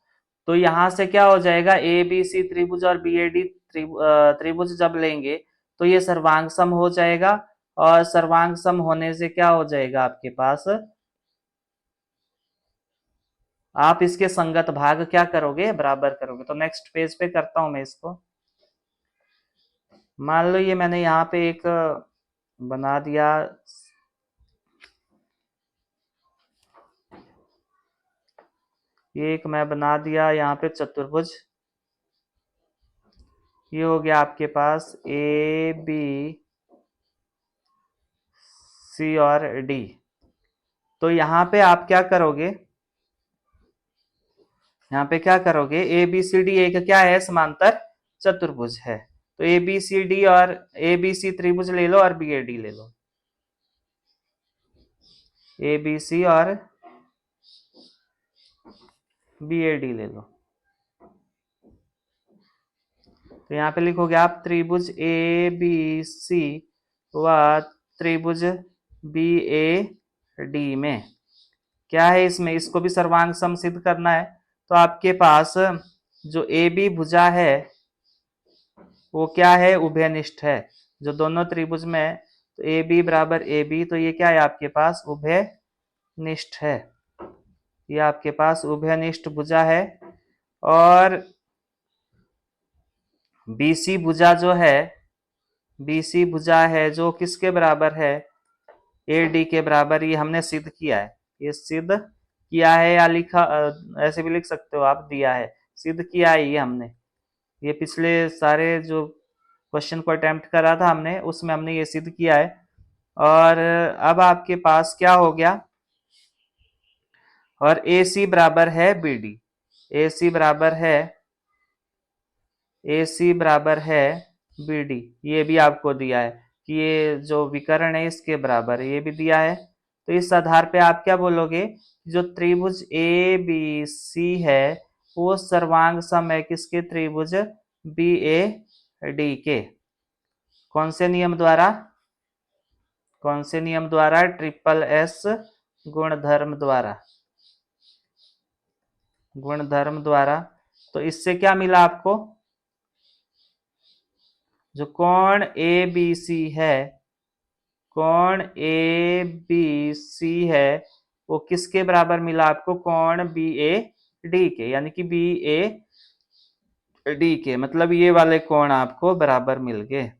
तो यहां से क्या हो जाएगा, ए बी सी त्रिभुज और बी ए डी त्रिभुज जब लेंगे तो ये सर्वांग सम हो जाएगा। और सर्वांग सम होने से क्या हो जाएगा आपके पास, आप इसके संगत भाग क्या करोगे, बराबर करोगे। तो नेक्स्ट पेज पे करता हूं मैं इसको। मान लो ये मैंने यहाँ पे एक बना दिया, ये एक मैं बना दिया यहाँ पे चतुर्भुज। ये हो गया आपके पास ए बी सी और डी। तो यहाँ पे आप क्या करोगे, यहाँ पे क्या करोगे, ए बी सी डी एक क्या है, समांतर चतुर्भुज है। तो ए बी सी डी और ए बी सी त्रिभुज ले लो और बी ए डी ले लो, ए बी सी और बी ए डी ले लो। तो यहाँ पे लिखोगे आप त्रिभुज ए बी सी व त्रिभुज बी ए डी में क्या है, इसमें इसको भी सर्वांग सम सिद्ध करना है। तो आपके पास जो ए बी भुजा है वो क्या है, उभयनिष्ठ है। जो दोनों त्रिभुज में, तो ए बी बराबर ए बी, तो ये क्या है आपके पास, उभयनिष्ठ है। ये आपके पास उभयनिष्ठ भुजा है। और बीसी भुजा जो है, बीसी भुजा है जो किसके बराबर है, ए डी के बराबर। ये हमने सिद्ध किया है, ये सिद्ध किया है, या लिखा ऐसे भी लिख सकते हो आप, दिया है, सिद्ध किया है ये हमने। ये पिछले सारे जो क्वेश्चन को अटेम्प्ट करा था हमने, उसमें हमने ये सिद्ध किया है। और अब आपके पास क्या हो गया, और ए सी बराबर है बी डी, ए सी बराबर है, ए सी बराबर है बी डी, ये भी आपको दिया है कि ये जो विकर्ण है इसके बराबर है, ये भी दिया है। तो इस आधार पे आप क्या बोलोगे, जो त्रिभुज ए बी सी है वो सर्वांग सम है किसके, त्रिभुज बी ए डी के। कौन से नियम द्वारा, कौन से नियम द्वारा, ट्रिपल एस गुणधर्म द्वारा, गुणधर्म द्वारा। तो इससे क्या मिला आपको, जो कोण ए बी सी है, कोण ए बी सी है, वो किसके बराबर मिला आपको, कोण बी ए डी के, यानी कि बी ए डी के, मतलब ये वाले कोण आपको बराबर मिल गए।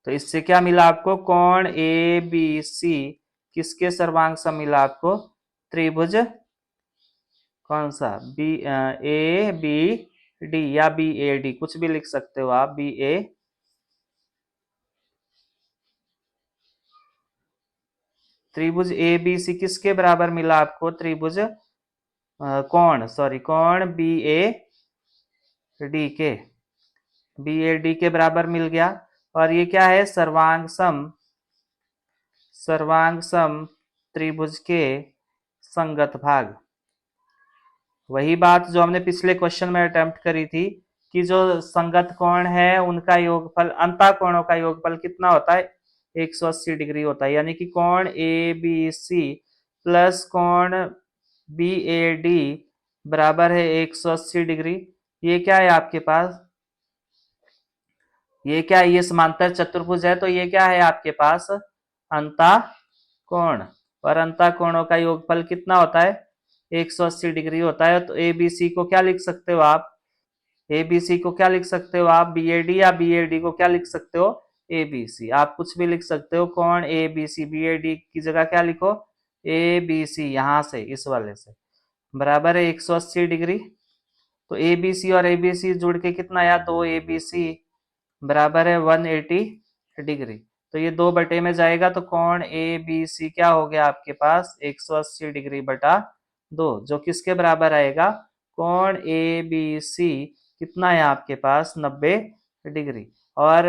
तो इससे क्या मिला आपको, कोण ए बी सी किसके सर्वांग सम मिला आपको, त्रिभुज कौन सा, बी ए बी डी या बी ए डी, कुछ भी लिख सकते हो आप, बी ए, त्रिभुज ए बी सी किसके बराबर मिला आपको, त्रिभुज कोण बी ए डी के, बी ए डी के बराबर मिल गया। और ये क्या है, सर्वांग सम त्रिभुज के संगत भाग। वही बात जो हमने पिछले क्वेश्चन में अटेम्प्ट करी थी कि जो संगत कोण है उनका योगफल, अंतः कोणों का योगफल कितना होता है, 180 डिग्री होता है। यानी कि कोण ए बी सी प्लस कोण बी ए डी बराबर है 180 डिग्री। ये क्या है आपके पास, ये क्या है, ये समांतर चतुर्भुज है, तो ये क्या है आपके पास, अंतः कोण, और अंतः कोणों का योगफल कितना होता है, 180 डिग्री होता है। तो ए बी सी को क्या लिख सकते हो आप, ए बी सी को क्या लिख सकते हो आप, बी ए डी, या बी ए डी को क्या लिख सकते हो, ए बी सी, आप कुछ भी लिख सकते हो। कोण A B C, B A D की जगह क्या लिखो, ए बी सी, यहां से इस वाले से बराबर है 180 डिग्री। तो ए बी सी और ए बी सी जुड़ के कितना आया, 2 ए बी सी बराबर है 180 डिग्री। तो ये 2 बटे में जाएगा, तो कोण ए बी सी क्या हो गया आपके पास, 180 डिग्री बटा 2, जो किसके बराबर आएगा, कोण ए बी सी कितना है आपके पास, 90 डिग्री। और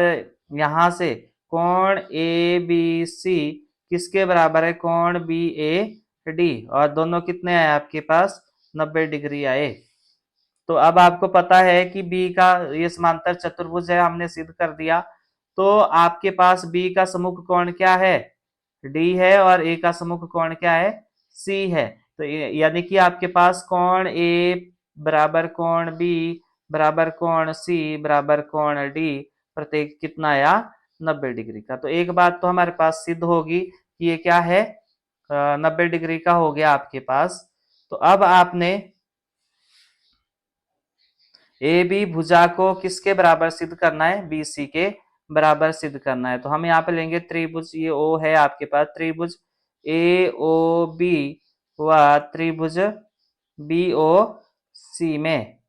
यहां से कोण ए बी सी किसके बराबर है, कोण बी ए डी, और दोनों कितने आए आपके पास, 90 डिग्री आए। तो अब आपको पता है कि बी का ये समांतर चतुर्भुज है, हमने सिद्ध कर दिया। तो आपके पास बी का सम्मुख कोण क्या है, डी है, और ए का सम्मुख कोण क्या है, सी है। तो यानी कि आपके पास कोण ए बराबर कोण बी बराबर कोण सी बराबर कोण डी प्रत्येक कितना आया, 90 डिग्री का। तो एक बात तो हमारे पास सिद्ध होगी कि ये क्या है, 90 डिग्री का हो गया आपके पास। तो अब आपने ए बी भुजा को किसके बराबर सिद्ध करना है, बी सी के बराबर सिद्ध करना है। तो हम यहाँ पे लेंगे त्रिभुज, ये ओ है आपके पास, त्रिभुज ए ओ बी व त्रिभुज बी ओ सी में,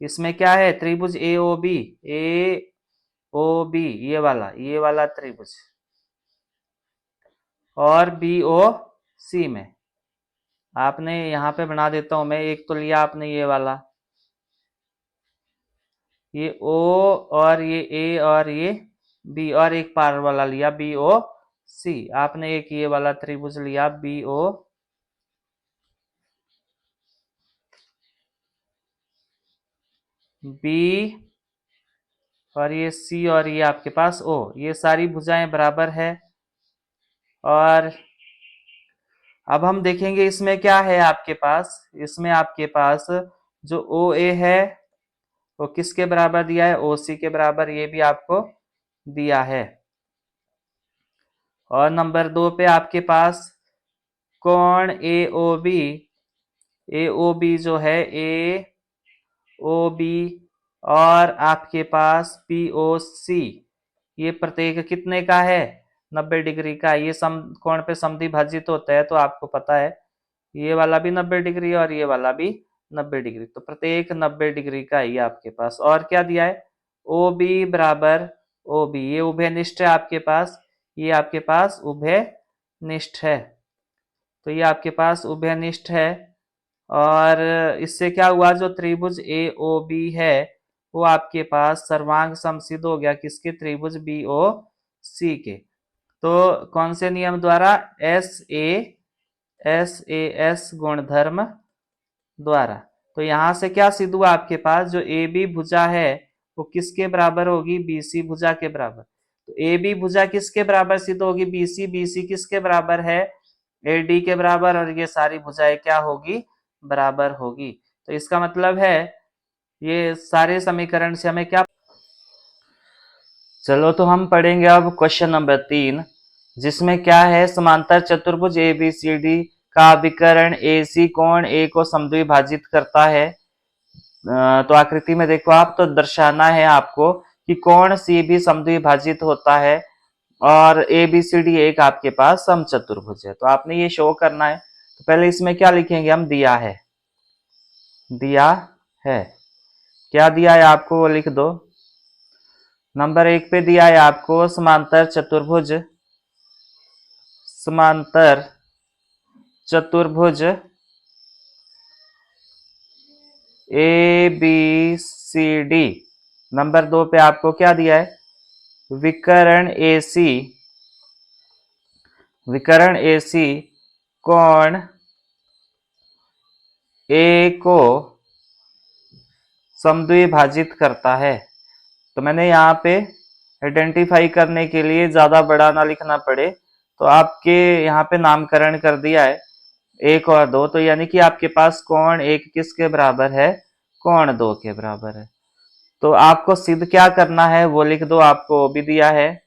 इसमें क्या है, त्रिभुज ए ओ बी, ए ओ बी ये वाला त्रिभुज, और बी ओ सी में आपने यहाँ पे बना देता हूं मैं, एक तो लिया आपने ये वाला, ये ओ, और ये ए, और ये बी, और एक पार वाला लिया बी ओ सी। आपने एक ये वाला त्रिभुज लिया बी ओ बी, और ये सी, और ये आपके पास ओ, ये सारी भुजाएं बराबर है। और अब हम देखेंगे इसमें क्या है आपके पास, इसमें आपके पास जो ओ ए है वो किसके बराबर दिया है, ओ सी के बराबर, ये भी आपको दिया है। और नंबर 2 पे आपके पास कोण ए ओ बी, ए ओ बी जो है ए ओ बी, और आपके पास पी ओ सी, ये प्रत्येक कितने का है, 90 डिग्री का। ये सम कोण पे समद्विभाजित होता है, तो आपको पता है ये वाला भी 90 डिग्री और ये वाला भी 90 डिग्री, तो प्रत्येक 90 डिग्री का ये आपके पास। और क्या दिया है, ओ बी बराबर ओ बी, ये उभयनिष्ठ है आपके पास, ये आपके पास उभयनिष्ठ है, तो ये आपके पास उभयनिष्ठ है। और इससे क्या हुआ, जो त्रिभुज ए ओ बी है वो आपके पास सर्वांग समसिद्ध हो गया, किसके, त्रिभुज बी ओ सी के। तो कौन से नियम द्वारा, एस गुणधर्म द्वारा। तो यहां से क्या सिद्ध हुआ आपके पास, जो ए बी भुजा है वो किसके बराबर होगी, बी सी भुजा के बराबर। तो ए बी भुजा किसके बराबर सिद्ध होगी, बी सी किसके बराबर है, ए डी के बराबर, और ये सारी भुजाएं क्या होगी, बराबर होगी। तो इसका मतलब है ये सारे समीकरण से हमें क्या। चलो तो हम पढ़ेंगे अब क्वेश्चन नंबर 3, जिसमें क्या है, समांतर चतुर्भुज ए बी सी डी का विकर्ण ए सी कोण ए को समद्विभाजित करता है। तो आकृति में देखो आप, तो दर्शाना है आपको कि कोण सी भी समद्विभाजित होता है और ए बी सी डी एक आपके पास समचतुर्भुज है। तो आपने ये शो करना है। तो पहले इसमें क्या लिखेंगे हम, दिया है, दिया है, क्या दिया है आपको वो लिख दो। नंबर 1 पे दिया है आपको समांतर चतुर्भुज, समांतर चतुर्भुज A B C D. Number 2 पे आपको क्या दिया है, विकर्ण ए सी, विकर्ण ए सी कोण ए को समद्विभाजित करता है। तो मैंने यहाँ पे आइडेंटिफाई करने के लिए ज्यादा बड़ा ना लिखना पड़े तो आपके यहाँ पे नामकरण कर दिया है 1 और 2। तो यानी कि आपके पास कोण 1 किसके बराबर है, कोण 2 के बराबर है। तो आपको सिद्ध क्या करना है वो लिख दो, आपको वो भी दिया है,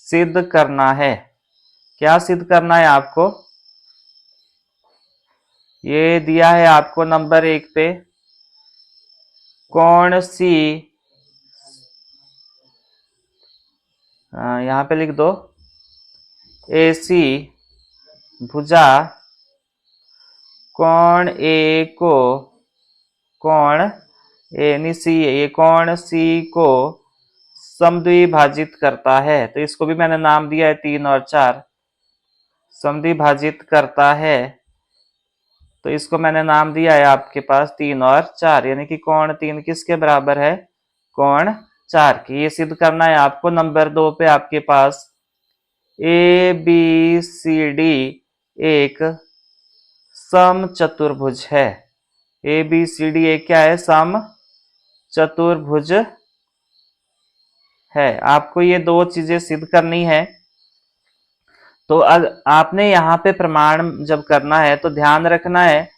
सिद्ध करना है। क्या सिद्ध करना है आपको, ये दिया है आपको नंबर 1 पे, कोण सी, यहाँ पे लिख दो ए सी भुजा कोण ए को, कोण ए यानी सी, ये कोण सी को समद्विभाजित करता है। तो इसको भी मैंने नाम दिया है 3 और 4, समद्विभाजित करता है। तो इसको मैंने नाम दिया है आपके पास 3 और 4, यानी कि कोण 3 किसके बराबर है, कोण 4 की। ये सिद्ध करना है आपको। नंबर 2 पे आपके पास ए बी सी डी एक समचतुर्भुज है। ए बी सी डी एक क्या है, सम चतुर्भुज है। आपको ये दो चीजें सिद्ध करनी है। तो आपने यहाँ पे प्रमाण जब करना है तो ध्यान रखना है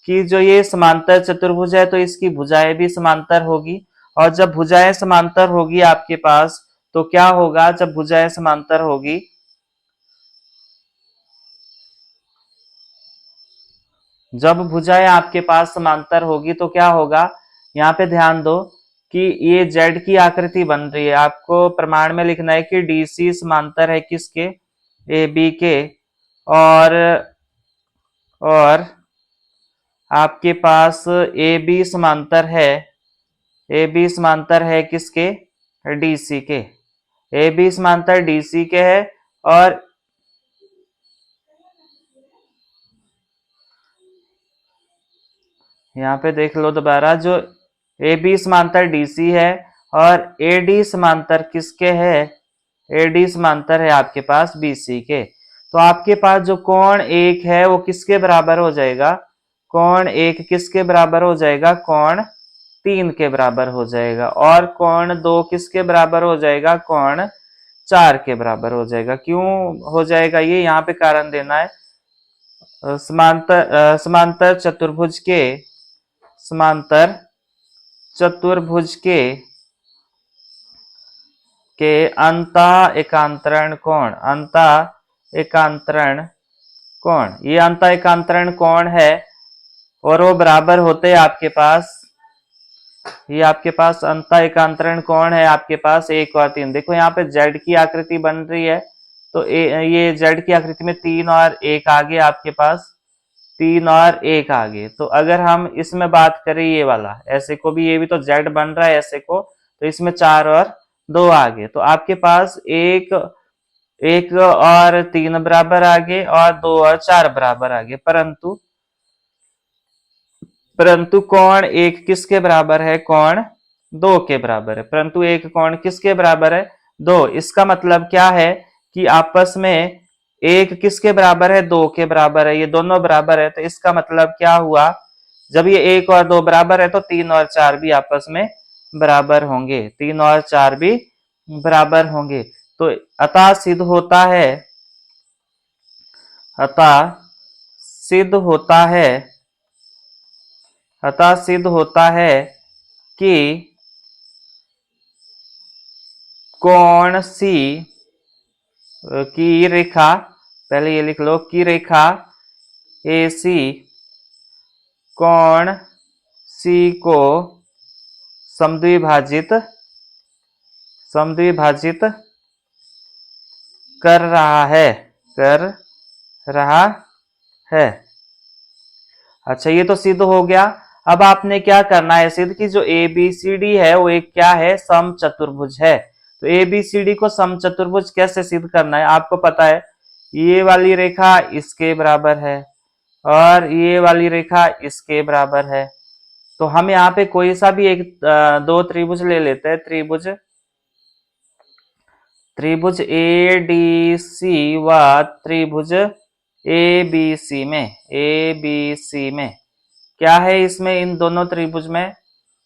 कि जो ये समांतर चतुर्भुज है तो इसकी भुजाएं भी समांतर होगी। और जब भुजाएं समांतर होगी आपके पास तो क्या होगा, जब भुजाएं समांतर होगी, जब भुजाएं आपके पास समांतर होगी तो क्या होगा, यहाँ पे ध्यान दो कि ये जेड की आकृति बन रही है। आपको प्रमाण में लिखना है कि डीसी समांतर है किसके, ए बी के, और आपके पास ए बी समांतर है, ए बी समांतर है किसके, डीसी के, ए बी समांतर डीसी के है। और यहाँ पे देख लो दोबारा, जो ए बी समांतर डीसी है और ए डी समांतर किसके है, ए डी समांतर है आपके पास बीसी के। तो आपके पास जो कोण 1 है वो किसके बराबर हो जाएगा, कोण 1 किसके बराबर हो जाएगा, कोण 3 के बराबर हो जाएगा। और कोण 2 किसके बराबर हो जाएगा, कोण 4 के बराबर हो जाएगा। क्यों हो जाएगा ये, यहाँ पे कारण देना है। समांतर चतुर्भुज के, समांतर चतुर्भुज के अंतः एकांतरण कोण, अंतः एकांतरण कोण, ये अंतः एकांतरण कोण है और वो बराबर होते हैं आपके पास, ये आपके पास अंतः एकांतरण कोण है आपके पास 1 और 3। देखो यहाँ पे जेड की आकृति बन रही है तो ये जेड की आकृति में 3 और 1 आगे आपके पास, 3 और 1 आगे। तो अगर हम इसमें बात करें ये वाला, ऐसे को भी, ये भी तो जेड बन रहा है ऐसे को, तो इसमें 4 और 2 आगे। तो आपके पास 1 और 3 बराबर आगे और 2 और 4 बराबर आगे। परंतु कोण 1 किसके बराबर है, कोण 2 के बराबर है। परंतु एक कोण किसके बराबर है, 2। इसका मतलब क्या है कि आपस में 1 किसके बराबर है, 2 के बराबर है, ये दोनों बराबर है। तो इसका मतलब क्या हुआ, जब ये 1 और 2 बराबर है तो 3 और 4 भी आपस में बराबर होंगे, 3 और 4 भी बराबर होंगे। तो अतः सिद्ध होता है, अतः सिद्ध होता है अतः सिद्ध होता है कि कौन सी की रेखा, पहले ये लिख लो, की रेखा AC कौन सी को समद्विभाजित कर कर रहा है। अच्छा, ये तो सिद्ध हो गया। अब आपने क्या करना है सिद्ध कि जो ABCD है वो एक क्या है, समचतुर्भुज है। तो ABCD को समचतुर्भुज कैसे सिद्ध करना है, आपको पता है, ये वाली रेखा इसके बराबर है और ये वाली रेखा इसके बराबर है। तो हम यहाँ पे कोई सा भी एक दो त्रिभुज ले लेते हैं, त्रिभुज ADC व त्रिभुज ABC में क्या है, इसमें इन दोनों त्रिभुज में,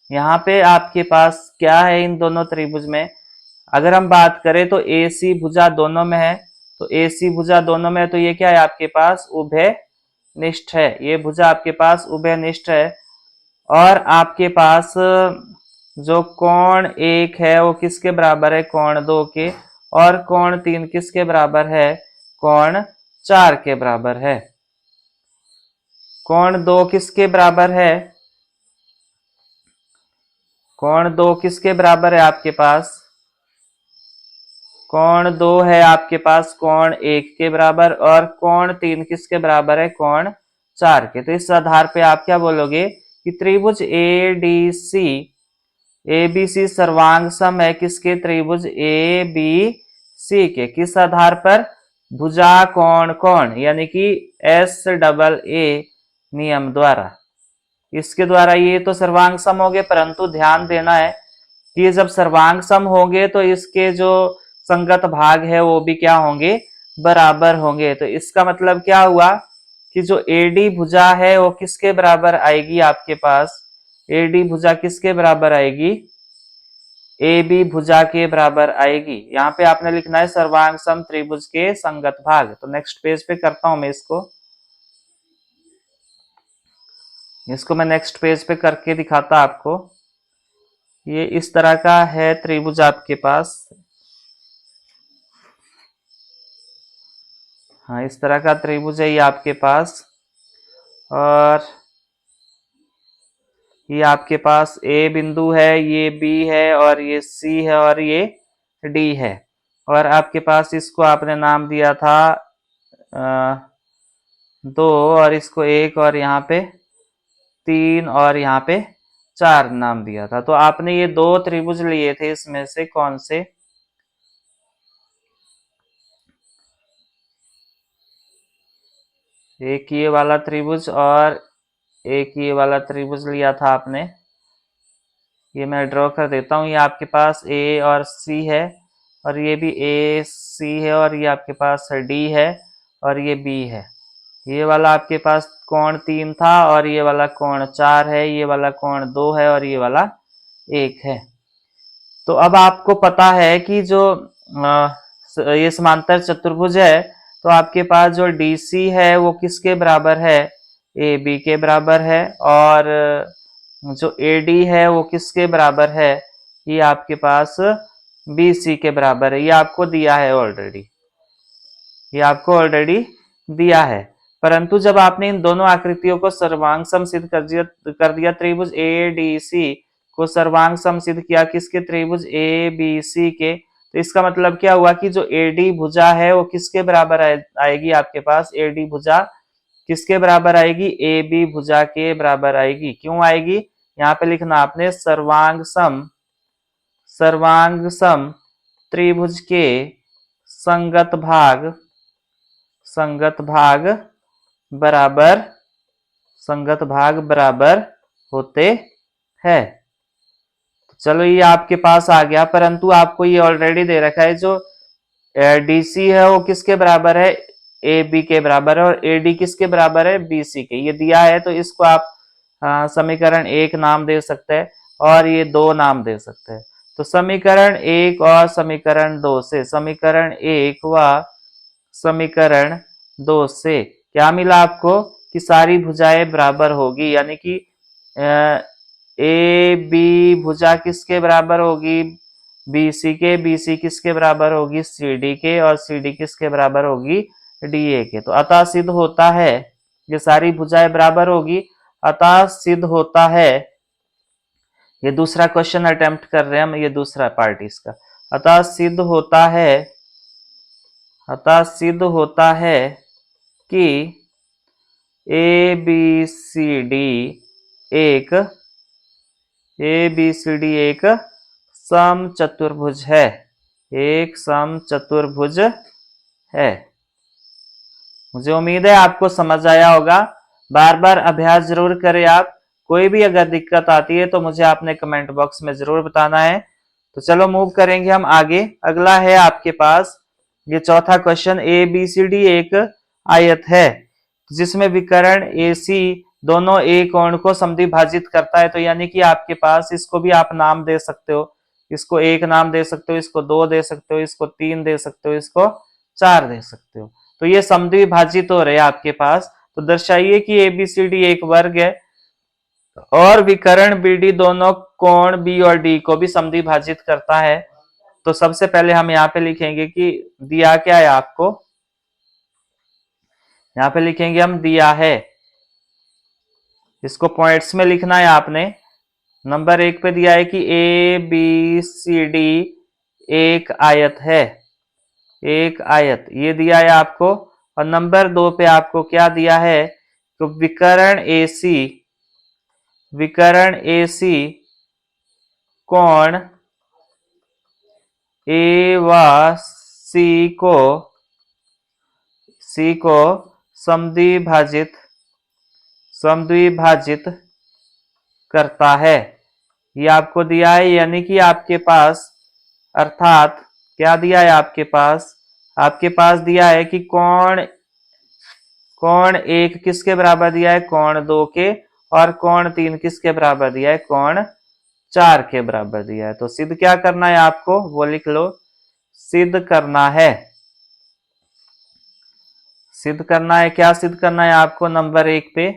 यहाँ पे आपके पास क्या है इन दोनों त्रिभुज में, अगर हम बात करें तो AC भुजा दोनों में है। तो AC भुजा दोनों में है तो ये क्या है आपके पास, उभयनिष्ठ है। ये भुजा आपके पास उभयनिष्ठ है। और आपके पास जो कोण 1 है वो किसके बराबर है, कोण 2 के। और कोण 3 किसके बराबर है, कोण 4 के बराबर है। कोण 2 किसके बराबर है, कोण 2 किसके बराबर है आपके पास, कोण 2 है आपके पास कोण 1 के बराबर। और कोण 3 किसके बराबर है, कोण 4 के। तो इस आधार पे आप क्या बोलोगे कि त्रिभुज ADC ABC सर्वांग सम है किसके, त्रिभुज ABC के। किस आधार पर, भुजा कोण कोण यानी कि SAA नियम द्वारा, इसके द्वारा ये तो सर्वांग सम हो गए। परंतु ध्यान देना है कि जब सर्वांग सम होंगे तो इसके जो संगत भाग है वो भी क्या होंगे, बराबर होंगे। तो इसका मतलब क्या हुआ कि जो AD भुजा है वो किसके बराबर आएगी आपके पास, AD भुजा किसके बराबर आएगी, AB भुजा के बराबर आएगी। यहाँ पे आपने लिखना है सर्वांग सम त्रिभुज के संगत भाग। तो नेक्स्ट पेज पे करता हूं मैं इसको मैं नेक्स्ट पेज पे करके दिखाता आपको। ये इस तरह का है त्रिभुज आपके पास, हाँ इस तरह का त्रिभुज है ये आपके पास। और ये आपके पास A बिंदु है, ये B है और ये C है और ये D है। और आपके पास इसको आपने नाम दिया था 2 और इसको 1 और यहाँ पे 3 और यहाँ पे 4 नाम दिया था। तो आपने ये दो त्रिभुज लिए थे, इसमें से कौन से, एक ये वाला त्रिभुज और एक ये वाला त्रिभुज लिया था आपने। ये मैं ड्रॉ कर देता हूँ। ये आपके पास A और C है और ये भी AC है और ये आपके पास D है और ये B है। ये वाला आपके पास कोण 3 था और ये वाला कोण 4 है, ये वाला कोण 2 है और ये वाला 1 है। तो अब आपको पता है कि जो ये समांतर चतुर्भुज है तो आपके पास जो DC है वो किसके बराबर है, AB के बराबर है। और जो AD है वो किसके बराबर है, ये आपके पास BC के बराबर है। ये आपको दिया है ऑलरेडी, ये आपको ऑलरेडी दिया है। परंतु जब आपने इन दोनों आकृतियों को सर्वांग सम सिद्ध कर दिया त्रिभुज ADC को सर्वांग सम सिद्ध किया किसके, त्रिभुज ABC के। तो इसका मतलब क्या हुआ कि जो AD भुजा है वो किसके बराबर आएगी आपके पास, AD भुजा किसके बराबर आएगी, AB भुजा के बराबर आएगी। क्यों आएगी, यहाँ पे लिखना आपने सर्वांग सम त्रिभुज के संगत भाग बराबर होते हैं। चलो ये आपके पास आ गया। परंतु आपको ये ऑलरेडी दे रखा है जो DC है वो किसके बराबर है, AB के बराबर है। और AD किसके बराबर है, BC के। ये दिया है तो इसको आप समीकरण 1 नाम दे सकते हैं और ये 2 नाम दे सकते हैं। तो समीकरण 1 और समीकरण 2 से, समीकरण 1 व समीकरण 2 से क्या मिला आपको कि सारी भुजाएं बराबर होगी, यानी कि ए बी भुजा किसके बराबर होगी, बी सी के, बी सी किसके बराबर होगी, सी डी के, और सी डी किसके बराबर होगी, डी ए के। तो अतः सिद्ध होता है ये सारी भुजाएं बराबर होगी, अतः सिद्ध होता है, ये दूसरा क्वेश्चन अटेम्प्ट कर रहे हैं हम, ये दूसरा पार्ट इसका। अतः सिद्ध होता है, अतः सिद्ध होता है कि ए बी सी डी एक एक समचतुर्भुज है, एक समचतुर्भुज है। मुझे उम्मीद है आपको समझ आया होगा। बार बार अभ्यास जरूर करें आप। कोई भी अगर दिक्कत आती है तो मुझे आपने कमेंट बॉक्स में जरूर बताना है। तो चलो मूव करेंगे हम आगे। अगला है आपके पास ये चौथा question, A B C D एक आयत है जिसमें विकर्ण ए सी दोनों ए कोण को समद्विभाजित करता है। तो यानी कि आपके पास, इसको भी आप नाम दे सकते हो, इसको एक नाम दे सकते हो, इसको दो दे सकते हो, इसको तीन दे सकते हो, इसको चार दे सकते हो। तो ये समद्विभाजित हो रहे हैं आपके पास। तो दर्शाइए कि एबीसीडी एक वर्ग है और विकर्ण बीडी दोनों कोण बी और डी को भी समद्विभाजित करता है। तो सबसे पहले हम यहाँ पे लिखेंगे कि दिया क्या है आपको, यहाँ पे लिखेंगे हम दिया है, इसको पॉइंट्स में लिखना है आपने। नंबर एक पे दिया है कि ए बी सी डी एक आयत है, एक आयत, ये दिया है आपको। और नंबर दो पे आपको क्या दिया है, तो विकर्ण एसी, विकर्ण एसी कोण ए व सी को समद्विभाजित करता है, ये आपको दिया है। यानी कि आपके पास, अर्थात क्या दिया है आपके पास दिया है कि कोण एक किसके बराबर दिया है, कोण दो के, और कोण तीन किसके बराबर दिया है, कोण चार के बराबर दिया है। तो सिद्ध क्या करना है आपको, वो लिख लो, सिद्ध करना है, सिद्ध करना है। क्या सिद्ध करना है आपको, नंबर एक पे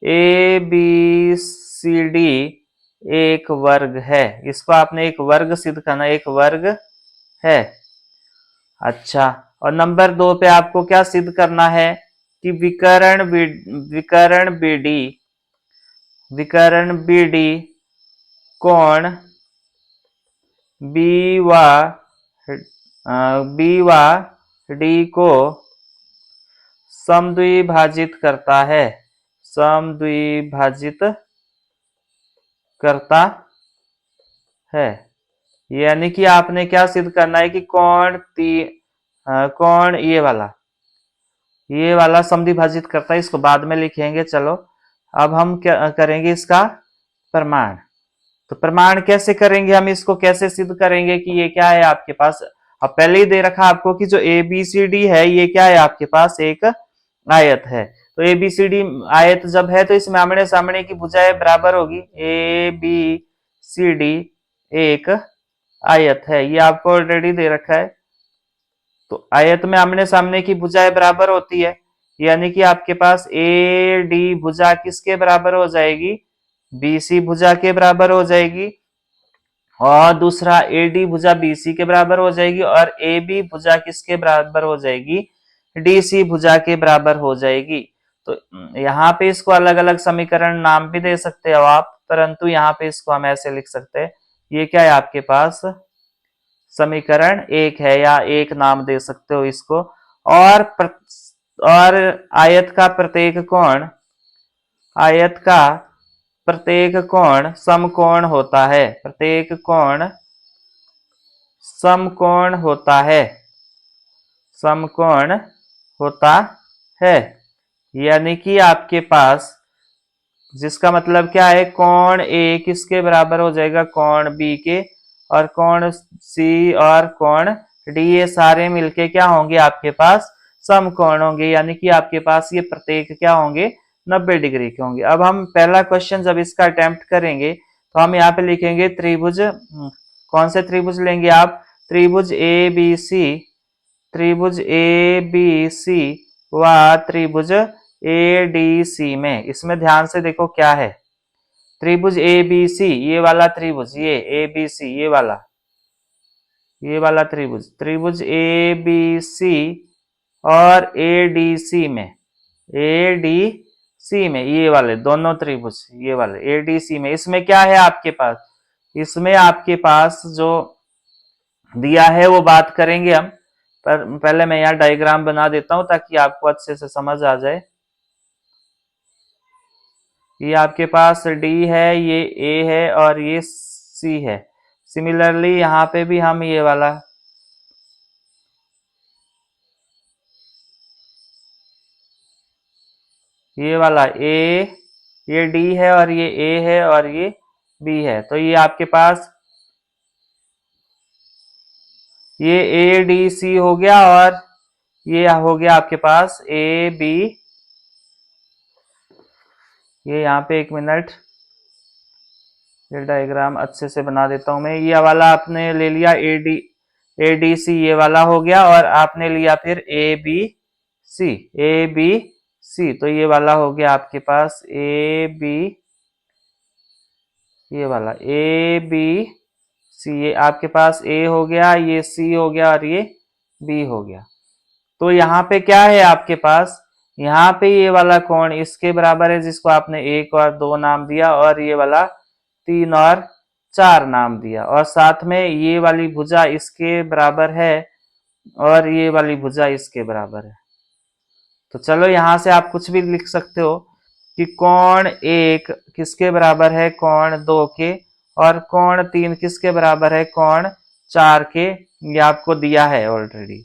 ए बी सी डी एक वर्ग है, इसको आपने एक वर्ग सिद्ध करना, एक वर्ग है। अच्छा, और नंबर दो पे आपको क्या सिद्ध करना है कि विकर्ण बीडी कोण बी व डी को समद्विभाजित करता है, समद्विभाजित करता है। यानी कि आपने क्या सिद्ध करना है कि कोण ये वाला समद्विभाजित करता है, इसको बाद में लिखेंगे। चलो अब हम क्या करेंगे, इसका प्रमाण। तो प्रमाण कैसे करेंगे हम, इसको कैसे सिद्ध करेंगे कि ये क्या है आपके पास। अब पहले ही दे रखा आपको कि जो ए बी सी डी है ये क्या है आपके पास, एक आयत है। तो ए बी सी डी आयत जब है तो इसमें आमने सामने की भुजाएं बराबर होगी। ए बी सी डी एक आयत है, ये आपको ऑलरेडी दे रखा है। तो आयत में आमने सामने की भुजाएं बराबर होती है, यानी कि आपके पास ए डी भुजा किसके बराबर हो जाएगी, बी सी भुजा के बराबर हो जाएगी, और दूसरा ए डी भुजा बी सी के बराबर हो जाएगी, और ए बी भुजा किसके बराबर हो जाएगी, डी सी भुजा के बराबर हो जाएगी। तो यहाँ पे इसको अलग अलग समीकरण नाम भी दे सकते हो आप, परंतु यहाँ पे इसको हम ऐसे लिख सकते हैं, ये क्या है आपके पास, समीकरण एक है, या एक नाम दे सकते हो इसको। और आयत का प्रत्येक कोण समकोण होता है, प्रत्येक कोण समकोण होता है, समकोण होता है। यानी कि आपके पास, जिसका मतलब क्या है, कोण ए किसके बराबर हो जाएगा, कोण बी के, और कोण सी और कोण डी, ये सारे मिलके क्या होंगे आपके पास, समकोण होंगे। यानी कि आपके पास ये प्रत्येक क्या होंगे, 90 डिग्री के होंगे। अब हम पहला क्वेश्चन जब इसका अटेम्प्ट करेंगे तो हम यहाँ पे लिखेंगे त्रिभुज, कौन से त्रिभुज लेंगे आप, त्रिभुज ए बी सी व त्रिभुज एडीसी में। इसमें ध्यान से देखो क्या है, त्रिभुज एबीसी, ये वाला त्रिभुज, ये एबीसी, ये वाला त्रिभुज, त्रिभुज एबीसी और एडीसी में, एडीसी में ये वाले दोनों त्रिभुज, ये वाले एडीसी में, इसमें क्या है आपके पास, इसमें आपके पास जो दिया है वो बात करेंगे हम। पर पहले मैं यहाँ डायग्राम बना देता हूं ताकि आपको अच्छे से समझ आ जाए। ये आपके पास डी है, ये ए है और ये सी है। सिमिलरली यहाँ पे भी हम ये वाला, ये वाला ए, ये डी है और ये ए है और ये बी है, तो ये आपके पास ये ए डी सी हो गया और ये हो गया आपके पास ए बी। ये यहाँ पे एक मिनट, ये डायग्राम अच्छे से बना देता हूं मैं। ये वाला आपने ले लिया ए डी सी, ये वाला हो गया, और आपने लिया फिर ए बी सी, ए बी सी, तो ये वाला हो गया आपके पास ए बी, ये वाला ए बी सी, ये आपके पास ए हो गया, ये सी हो गया और ये बी हो गया। तो यहाँ पे क्या है आपके पास, यहाँ पे ये वाला कोण इसके बराबर है जिसको आपने 1 और 2 नाम दिया, और ये वाला 3 और 4 नाम दिया, और साथ में ये वाली भुजा इसके बराबर है और ये वाली भुजा इसके बराबर है। तो चलो यहाँ से आप कुछ भी लिख सकते हो कि कोण 1 किसके बराबर है, कोण 2 के, और कोण 3 किसके बराबर है, कोण 4 के। ये आपको दिया है ऑलरेडी,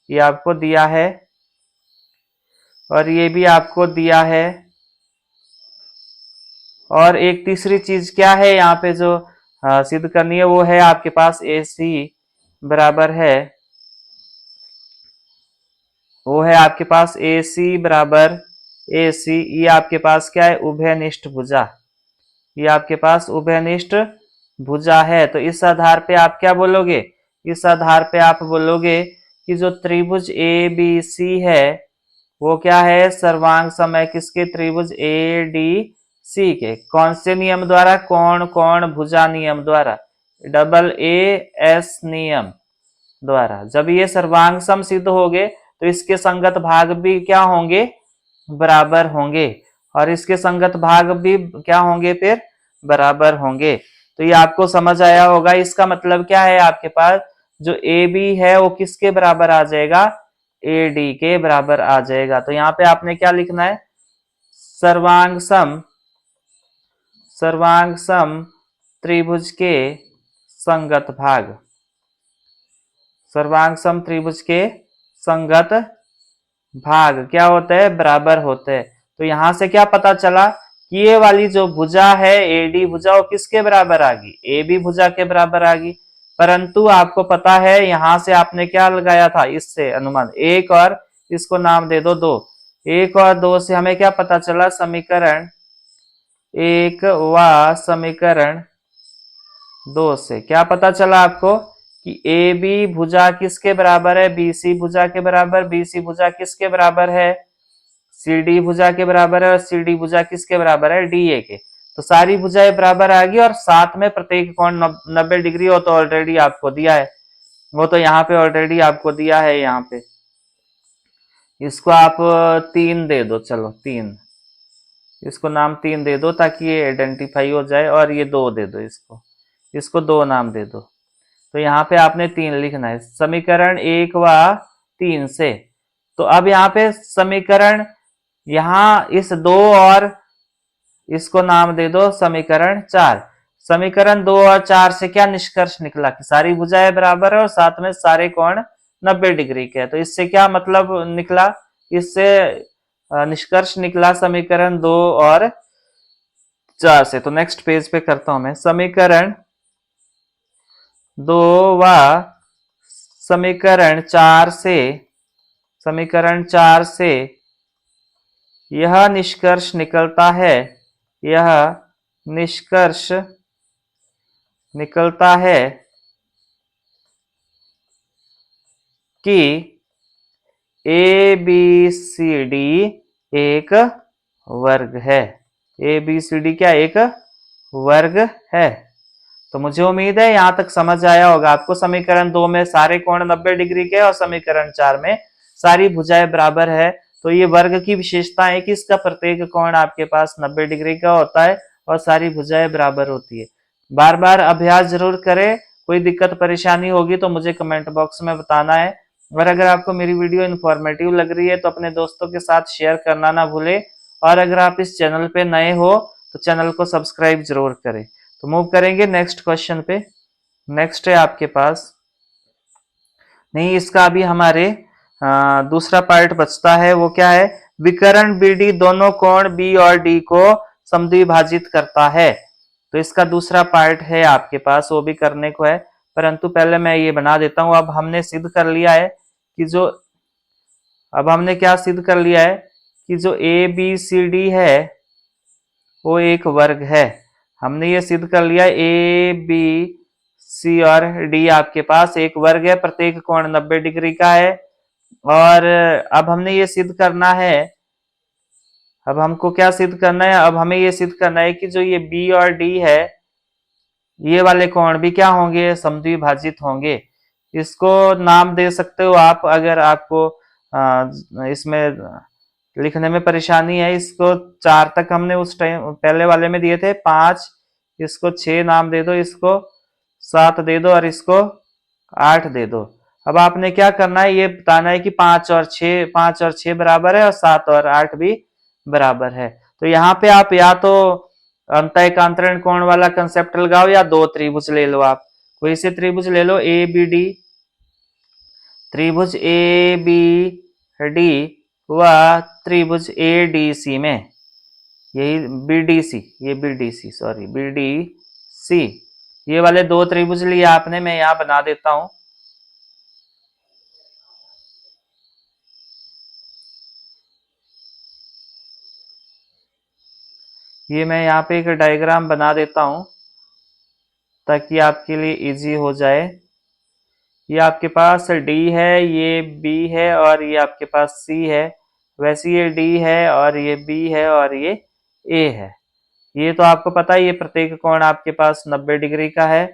ये आपको दिया है, और ये भी आपको दिया है। और एक तीसरी चीज क्या है यहाँ पे जो सिद्ध करनी है, वो है आपके पास ए सी बराबर है, वो है आपके पास ए सी बराबर ए सी, ये आपके पास क्या है, उभयनिष्ठ भुजा, ये आपके पास उभयनिष्ठ भुजा है। तो इस आधार पे आप क्या बोलोगे, इस आधार पे आप बोलोगे कि जो त्रिभुज ए बी सी है वो क्या है, सर्वांग समय किसके, त्रिभुज ए डी सी के। कौन से नियम द्वारा, कोण कोण भुजा नियम द्वारा, डबल ए एस नियम द्वारा। जब ये सर्वांग सम सिद्ध हो गए तो इसके संगत भाग भी क्या होंगे, बराबर होंगे, और इसके संगत भाग भी क्या होंगे, फिर बराबर होंगे। तो ये आपको समझ आया होगा। इसका मतलब क्या है, आपके पास जो ए बी है वो किसके बराबर आ जाएगा, ए डी के बराबर आ जाएगा। तो यहाँ पे आपने क्या लिखना है, सर्वांग सम, सर्वांग सम त्रिभुज के संगत भाग, सर्वांग सम त्रिभुज के संगत भाग क्या होते हैं, बराबर होते हैं। तो यहां से क्या पता चला कि ये वाली जो भुजा है एडी भुजा, वो किसके बराबर आ गई, ए बी भुजा के बराबर आ गई। परंतु आपको पता है यहां से आपने क्या लगाया था, इससे अनुमान, एक और इसको नाम दे दो 2, 1 और 2 से हमें क्या पता चला, समीकरण 1 व समीकरण 2 से क्या पता चला आपको कि ए बी भुजा किसके बराबर है, बी सी भुजा के बराबर, बी सी भुजा किसके बराबर है, सी डी भुजा के बराबर है, और सी डी भुजा किसके बराबर है, डी ए के। तो सारी भुजाएं बराबर आ गई, और साथ में प्रत्येक कोण 90 डिग्री हो, तो ऑलरेडी आपको दिया है, वो तो यहाँ पे ऑलरेडी आपको दिया है। यहाँ पे इसको आप 3 दे दो, चलो 3, इसको नाम 3 दे दो ताकि ये आइडेंटिफाई हो जाए, और ये 2 दे दो, इसको इसको 2 नाम दे दो। तो यहाँ पे आपने 3 लिखना है, समीकरण 1 व 3 से। तो अब यहाँ पे समीकरण, यहाँ इस 2 और इसको नाम दे दो समीकरण 4। समीकरण 2 और 4 से क्या निष्कर्ष निकला कि सारी भुजाएं बराबर है और साथ में सारे कोण 90 डिग्री के। तो इससे क्या मतलब निकला, इससे निष्कर्ष निकला समीकरण 2 और 4 से। तो नेक्स्ट पेज पे करता हूं मैं, समीकरण 2 व समीकरण 4 से, समीकरण 4 से यह निष्कर्ष निकलता है, यह निष्कर्ष निकलता है कि ए बी सी डी एक वर्ग है। ए बी सी डी क्या एक वर्ग है। तो मुझे उम्मीद है यहां तक समझ आया होगा आपको। समीकरण 2 में सारे कोण 90 डिग्री के और समीकरण 4 में सारी भुजाएं बराबर है। तो ये वर्ग की विशेषता है कि इसका प्रत्येक कोण आपके पास 90 डिग्री का होता है और सारी भुजाएं बराबर होती है। बार बार अभ्यास जरूर करें। कोई दिक्कत परेशानी होगी तो मुझे कमेंट बॉक्स में बताना है। और अगर आपको मेरी वीडियो इन्फॉर्मेटिव लग रही है तो अपने दोस्तों के साथ शेयर करना ना भूले। और अगर आप इस चैनल पे नए हो तो चैनल को सब्सक्राइब जरूर करें। तो मूव करेंगे नेक्स्ट क्वेश्चन पे। नेक्स्ट है आपके पास, नहीं इसका अभी हमारे दूसरा पार्ट बचता है। वो क्या है, विकर्ण बीडी दोनों कोण बी और डी को समद्विभाजित करता है। तो इसका दूसरा पार्ट है आपके पास, वो भी करने को है। परंतु पहले मैं ये बना देता हूं। अब हमने सिद्ध कर लिया है कि जो, अब हमने क्या सिद्ध कर लिया है कि जो ए बी सी डी है वो एक वर्ग है। हमने ये सिद्ध कर लिया ए बी सी और डी आपके पास एक वर्ग है, प्रत्येक कोण 90 डिग्री का है। और अब हमने ये सिद्ध करना है, अब हमको क्या सिद्ध करना है, अब हमें ये सिद्ध करना है कि जो ये बी और डी है ये वाले कोण भी क्या होंगे, समद्विभाजित होंगे। इसको नाम दे सकते हो आप, अगर आपको इसमें लिखने में परेशानी है। इसको 4 तक हमने उस टाइम पहले वाले में दिए थे, 5, इसको 6 नाम दे दो, इसको 7 दे दो और इसको 8 दे दो। अब आपने क्या करना है, ये बताना है कि 5 और 6 बराबर है और 7 और 8 भी बराबर है। तो यहाँ पे आप या तो अंतःकांतरण कोण वाला कंसेप्ट लगाओ या दो त्रिभुज ले लो। आप कोई से त्रिभुज ले लो, ए बी डी, त्रिभुज ए बी डी व त्रिभुज ए डी सी में, यही बी डी सी, ये B D C sorry B D C, ये वाले दो त्रिभुज लिए आपने। मैं यहां बना देता हूं। ये मैं यहाँ पे एक डायग्राम बना देता हूं ताकि आपके लिए इजी हो जाए। ये आपके पास डी है, ये बी है और ये आपके पास सी है। वैसे ये डी है और ये बी है और ये ए है। ये तो आपको पता है, ये प्रत्येक कोण आपके पास 90 डिग्री का है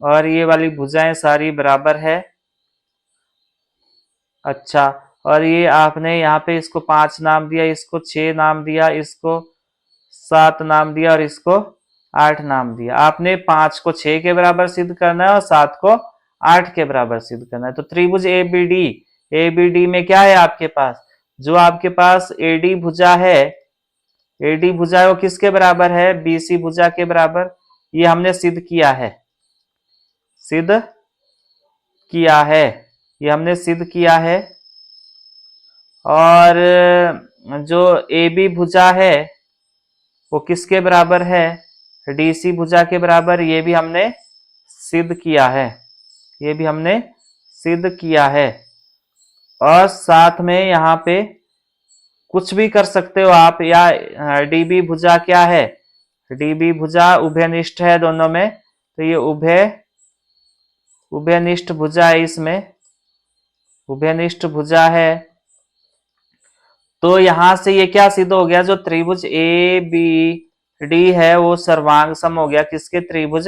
और ये वाली भुजाएं सारी बराबर है। अच्छा, और ये आपने यहाँ पे इसको 5 नाम दिया, इसको 6 नाम दिया, इसको 7 नाम दिया और इसको 8 नाम दिया। आपने 5 को 6 के बराबर सिद्ध करना है और 7 को 8 के बराबर सिद्ध करना है। तो त्रिभुज ए बी डी में क्या है आपके पास, जो आपके पास एडी भुजा है, एडी भुजा है वो किसके बराबर है, बीसी भुजा के बराबर। ये हमने सिद्ध किया है, सिद्ध किया है, ये हमने सिद्ध किया है। और जो ए बी भुजा है वो किसके बराबर है, डीसी भुजा के बराबर। ये भी हमने सिद्ध किया है, ये भी हमने सिद्ध किया है। और साथ में यहाँ पे कुछ भी कर सकते हो आप, या डीबी भुजा क्या है, डीबी भुजा उभयनिष्ठ है दोनों में। तो ये उभयनिष्ठ भुजा है, इसमें उभयनिष्ठ भुजा है। तो यहां से ये क्या सिद्ध हो गया, जो त्रिभुज ए बी डी है वो सर्वांग सम हो गया किसके, त्रिभुज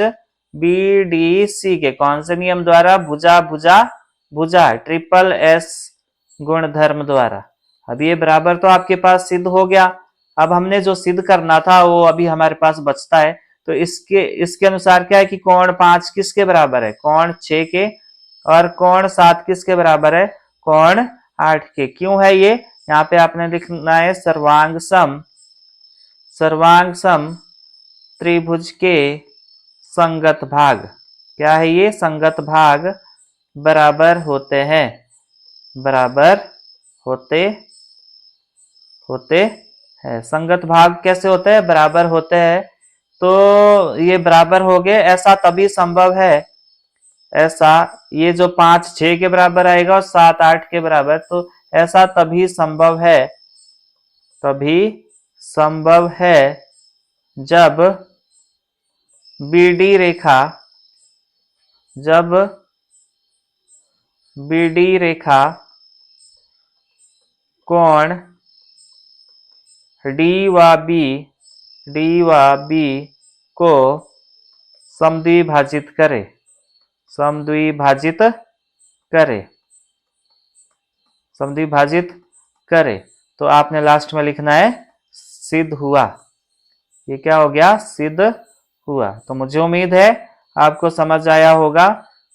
बी डी सी के। कौन से नियम द्वारा, भुजा भुजा भुजा, ट्रिपल एस गुण धर्म द्वारा। अब ये बराबर तो आपके पास सिद्ध हो गया। अब हमने जो सिद्ध करना था वो अभी हमारे पास बचता है। तो इसके इसके अनुसार क्या है कि कोण 5 किसके बराबर है, कोण 6 के, और कोण 7 किसके बराबर है, कोण 8 के। क्यों है ये, यहाँ पे आपने लिखना है सर्वांग सम त्रिभुज के संगत भाग। क्या है ये, संगत भाग बराबर होते हैं, बराबर होते होते हैं। संगत भाग कैसे होते हैं, बराबर होते हैं। तो ये बराबर हो गए, ऐसा तभी संभव है, ऐसा ये जो 5 6 के बराबर आएगा और 7 8 के बराबर, तो ऐसा तभी संभव है, तभी संभव है जब बीडी रेखा, जब बीडी रेखा कोण डी व बी को समद्विभाजित करे, समद्विभाजित करे, समद्विभाजित करे। तो आपने लास्ट में लिखना है सिद्ध हुआ। ये क्या हो गया? सिद्ध हुआ। तो मुझे उम्मीद है आपको समझ आया होगा।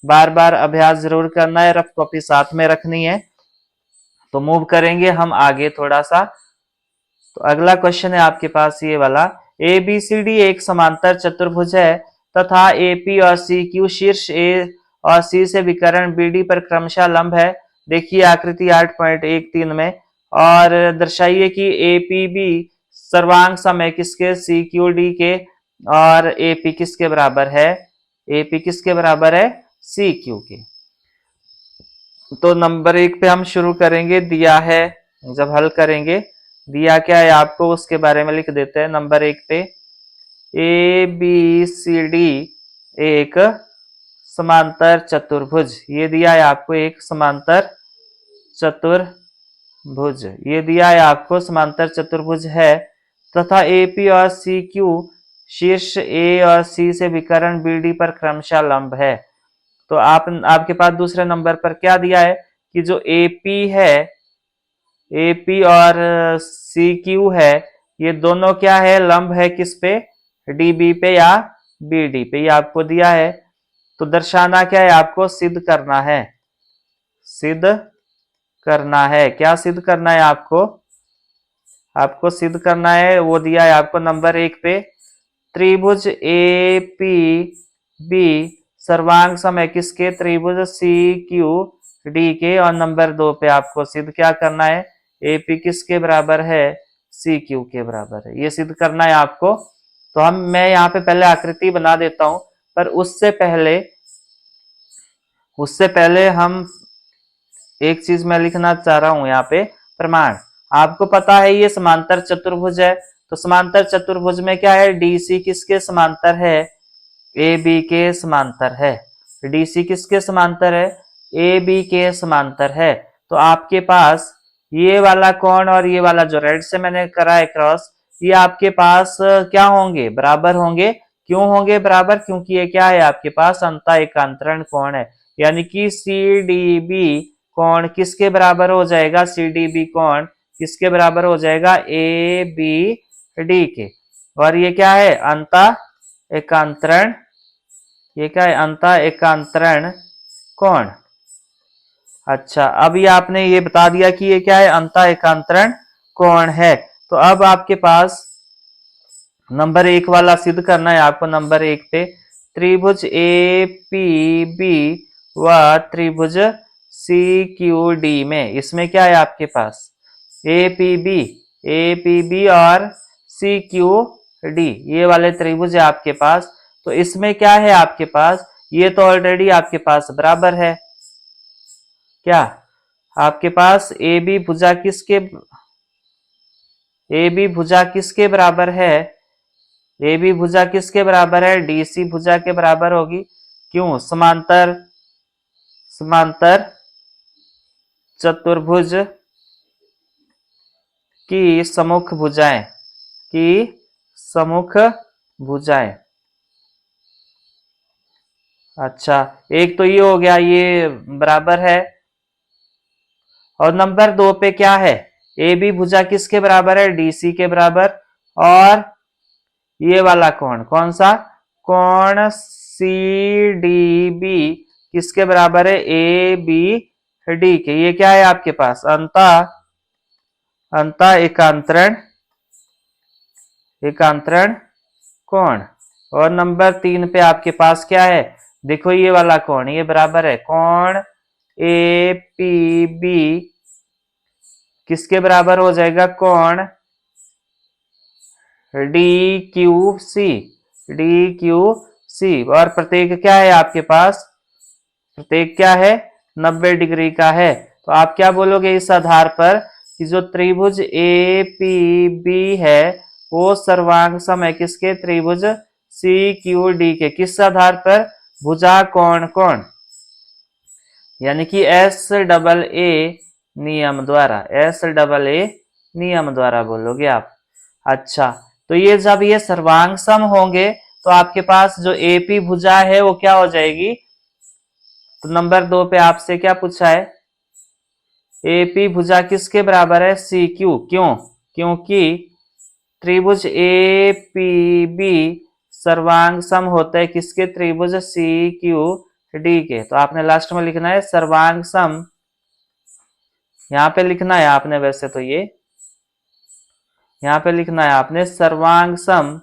बार बार अभ्यास जरूर करना है, रफ कॉपी साथ में रखनी है। तो मूव करेंगे हम आगे थोड़ा सा। तो अगला क्वेश्चन है आपके पास ये वाला, ए बी सी डी एक समांतर चतुर्भुज है तथा ए पी और सी क्यू शीर्ष ए और सी से विकर्ण बी डी पर क्रमशः लंब है। देखिए आकृति 8.13 में, और दर्शाइए कि ए पी बी सर्वांग समय किसके, सी क्यू डी के, और ए पी किसके बराबर है? ए पी किसके बराबर है? सी क्यू के। तो नंबर 1 पे हम शुरू करेंगे। दिया है, जब हल करेंगे दिया क्या है आपको उसके बारे में लिख देते हैं। नंबर 1 पे ए बी सी डी एक समांतर चतुर्भुज, ये दिया है आपको एक समांतर चतुर्भुज, ये दिया है आपको समांतर चतुर्भुज है तथा ए पी और सी क्यू शीर्ष ए और सी से विकर्ण बी डी पर क्रमशः लंब है। तो आपके पास दूसरे नंबर पर क्या दिया है कि जो ए पी है, ए पी और सी क्यू है, ये दोनों क्या है? लंब है किस पे? डी बी पे या बी डी पे, ये आपको दिया है। तो दर्शाना क्या है आपको? सिद्ध करना है, सिद्ध करना है। क्या सिद्ध करना है आपको? आपको सिद्ध करना है, वो दिया है आपको नंबर 1 पे, त्रिभुज ए पी बी सर्वांग समय किसके? त्रिभुज सी क्यू डी के। और नंबर 2 पे आपको सिद्ध क्या करना है? ए पी किसके बराबर है? सी क्यू के बराबर है। ये सिद्ध करना है आपको। तो मैं यहाँ पे पहले आकृति बना देता हूं, पर उससे पहले हम एक चीज मैं लिखना चाह रहा हूं यहाँ पे, प्रमाण। आपको पता है ये समांतर चतुर्भुज है, तो समांतर चतुर्भुज में क्या है? डीसी किसके समांतर है? ए बी के समांतर है। डीसी किसके समांतर है? ए बी के समांतर है। तो आपके पास ये वाला कोण और ये वाला जो रेड से मैंने करा है क्रॉस, ये आपके पास क्या होंगे? बराबर होंगे। क्यों होंगे बराबर? क्योंकि ये क्या है आपके पास? अंतः एकांतरण कोण है। यानी कि सी डी बी कोण किसके बराबर हो जाएगा? सी डी बी कोण किसके बराबर हो जाएगा? ए बी डी के। और ये क्या है? अंतः एकांतरण, ये क्या है? अंतः एकांतरण कोण। अच्छा, अब ये आपने ये बता दिया कि ये क्या है? अंतः एकांतरण कोण है। तो अब आपके पास नंबर 1 वाला सिद्ध करना है आपको। नंबर 1 पे त्रिभुज ए पी बी व त्रिभुज सी क्यू डी में, इसमें क्या है आपके पास? ए पी बी और सी क्यू डी, ये वाले त्रिभुज है आपके पास। तो इसमें क्या है आपके पास? ये तो ऑलरेडी आपके पास बराबर है। क्या आपके पास ए बी भुजा किसके बराबर है? ए बी भुजा किसके बराबर है? डीसी भुजा के बराबर होगी। क्यों? समांतर चतुर्भुज की सम्मुख भुजाएं। अच्छा, एक तो ये हो गया, ये बराबर है। और नंबर 2 पे क्या है? ए बी भुजा किसके बराबर है? डीसी के बराबर। और ये वाला कोण कौन सा? कोण सी डी बी किसके बराबर है? ए बी डी के। ये क्या है आपके पास? अंतः एकांतरण कोण। और नंबर 3 पे आपके पास क्या है? देखो ये वाला कोण, ये बराबर है कोण ए पी बी किसके बराबर हो जाएगा? कोण डी क्यू सी। और प्रत्येक क्या है आपके पास? प्रत्येक क्या है? 90 डिग्री का है। तो आप क्या बोलोगे इस आधार पर कि जो त्रिभुज ए पी बी है वो सर्वांग समय किसके? त्रिभुज सी क्यू डी के। किस आधार पर? भुजा कोण। यानी कि एस डबल ए नियम द्वारा, SAA नियम द्वारा बोलोगे आप। अच्छा, तो ये जब ये सर्वांग सम होंगे तो आपके पास जो AP भुजा है वो क्या हो जाएगी। तो नंबर 2 पे आपसे क्या पूछा है, AP भुजा किसके बराबर है, CQ। क्यों, क्योंकि त्रिभुज APB सर्वांग सम होता है किसके, त्रिभुज CQD के। तो आपने लास्ट में लिखना है सर्वांग सम, यहाँ पे लिखना है आपने, वैसे तो ये यहाँ पे लिखना है आपने सर्वांग सम,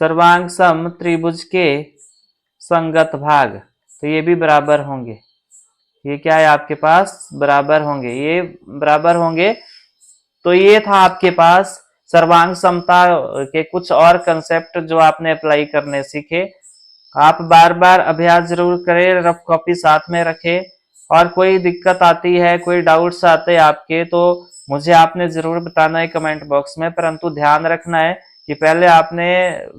सर्वांग सम त्रिभुज के संगत भाग। तो ये भी बराबर होंगे, ये क्या है आपके पास, बराबर होंगे, ये बराबर होंगे। तो ये था आपके पास सर्वांग समता के कुछ और कंसेप्ट जो आपने अप्लाई करने सीखे। आप बार बार अभ्यास जरूर करें, रफ कॉपी साथ में रखें, और कोई दिक्कत आती है, कोई डाउट्स आते हैं आपके, तो मुझे आपने जरूर बताना है कमेंट बॉक्स में। परंतु ध्यान रखना है कि पहले आपने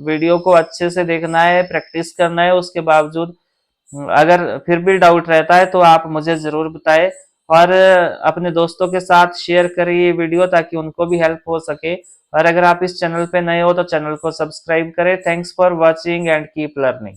वीडियो को अच्छे से देखना है, प्रैक्टिस करना है, उसके बावजूद अगर फिर भी डाउट रहता है तो आप मुझे जरूर बताएं, और अपने दोस्तों के साथ शेयर करिए वीडियो ताकि उनको भी हेल्प हो सके। और अगर आप इस चैनल पे नए हो तो चैनल को सब्सक्राइब करें। Thanks for watching and keep learning.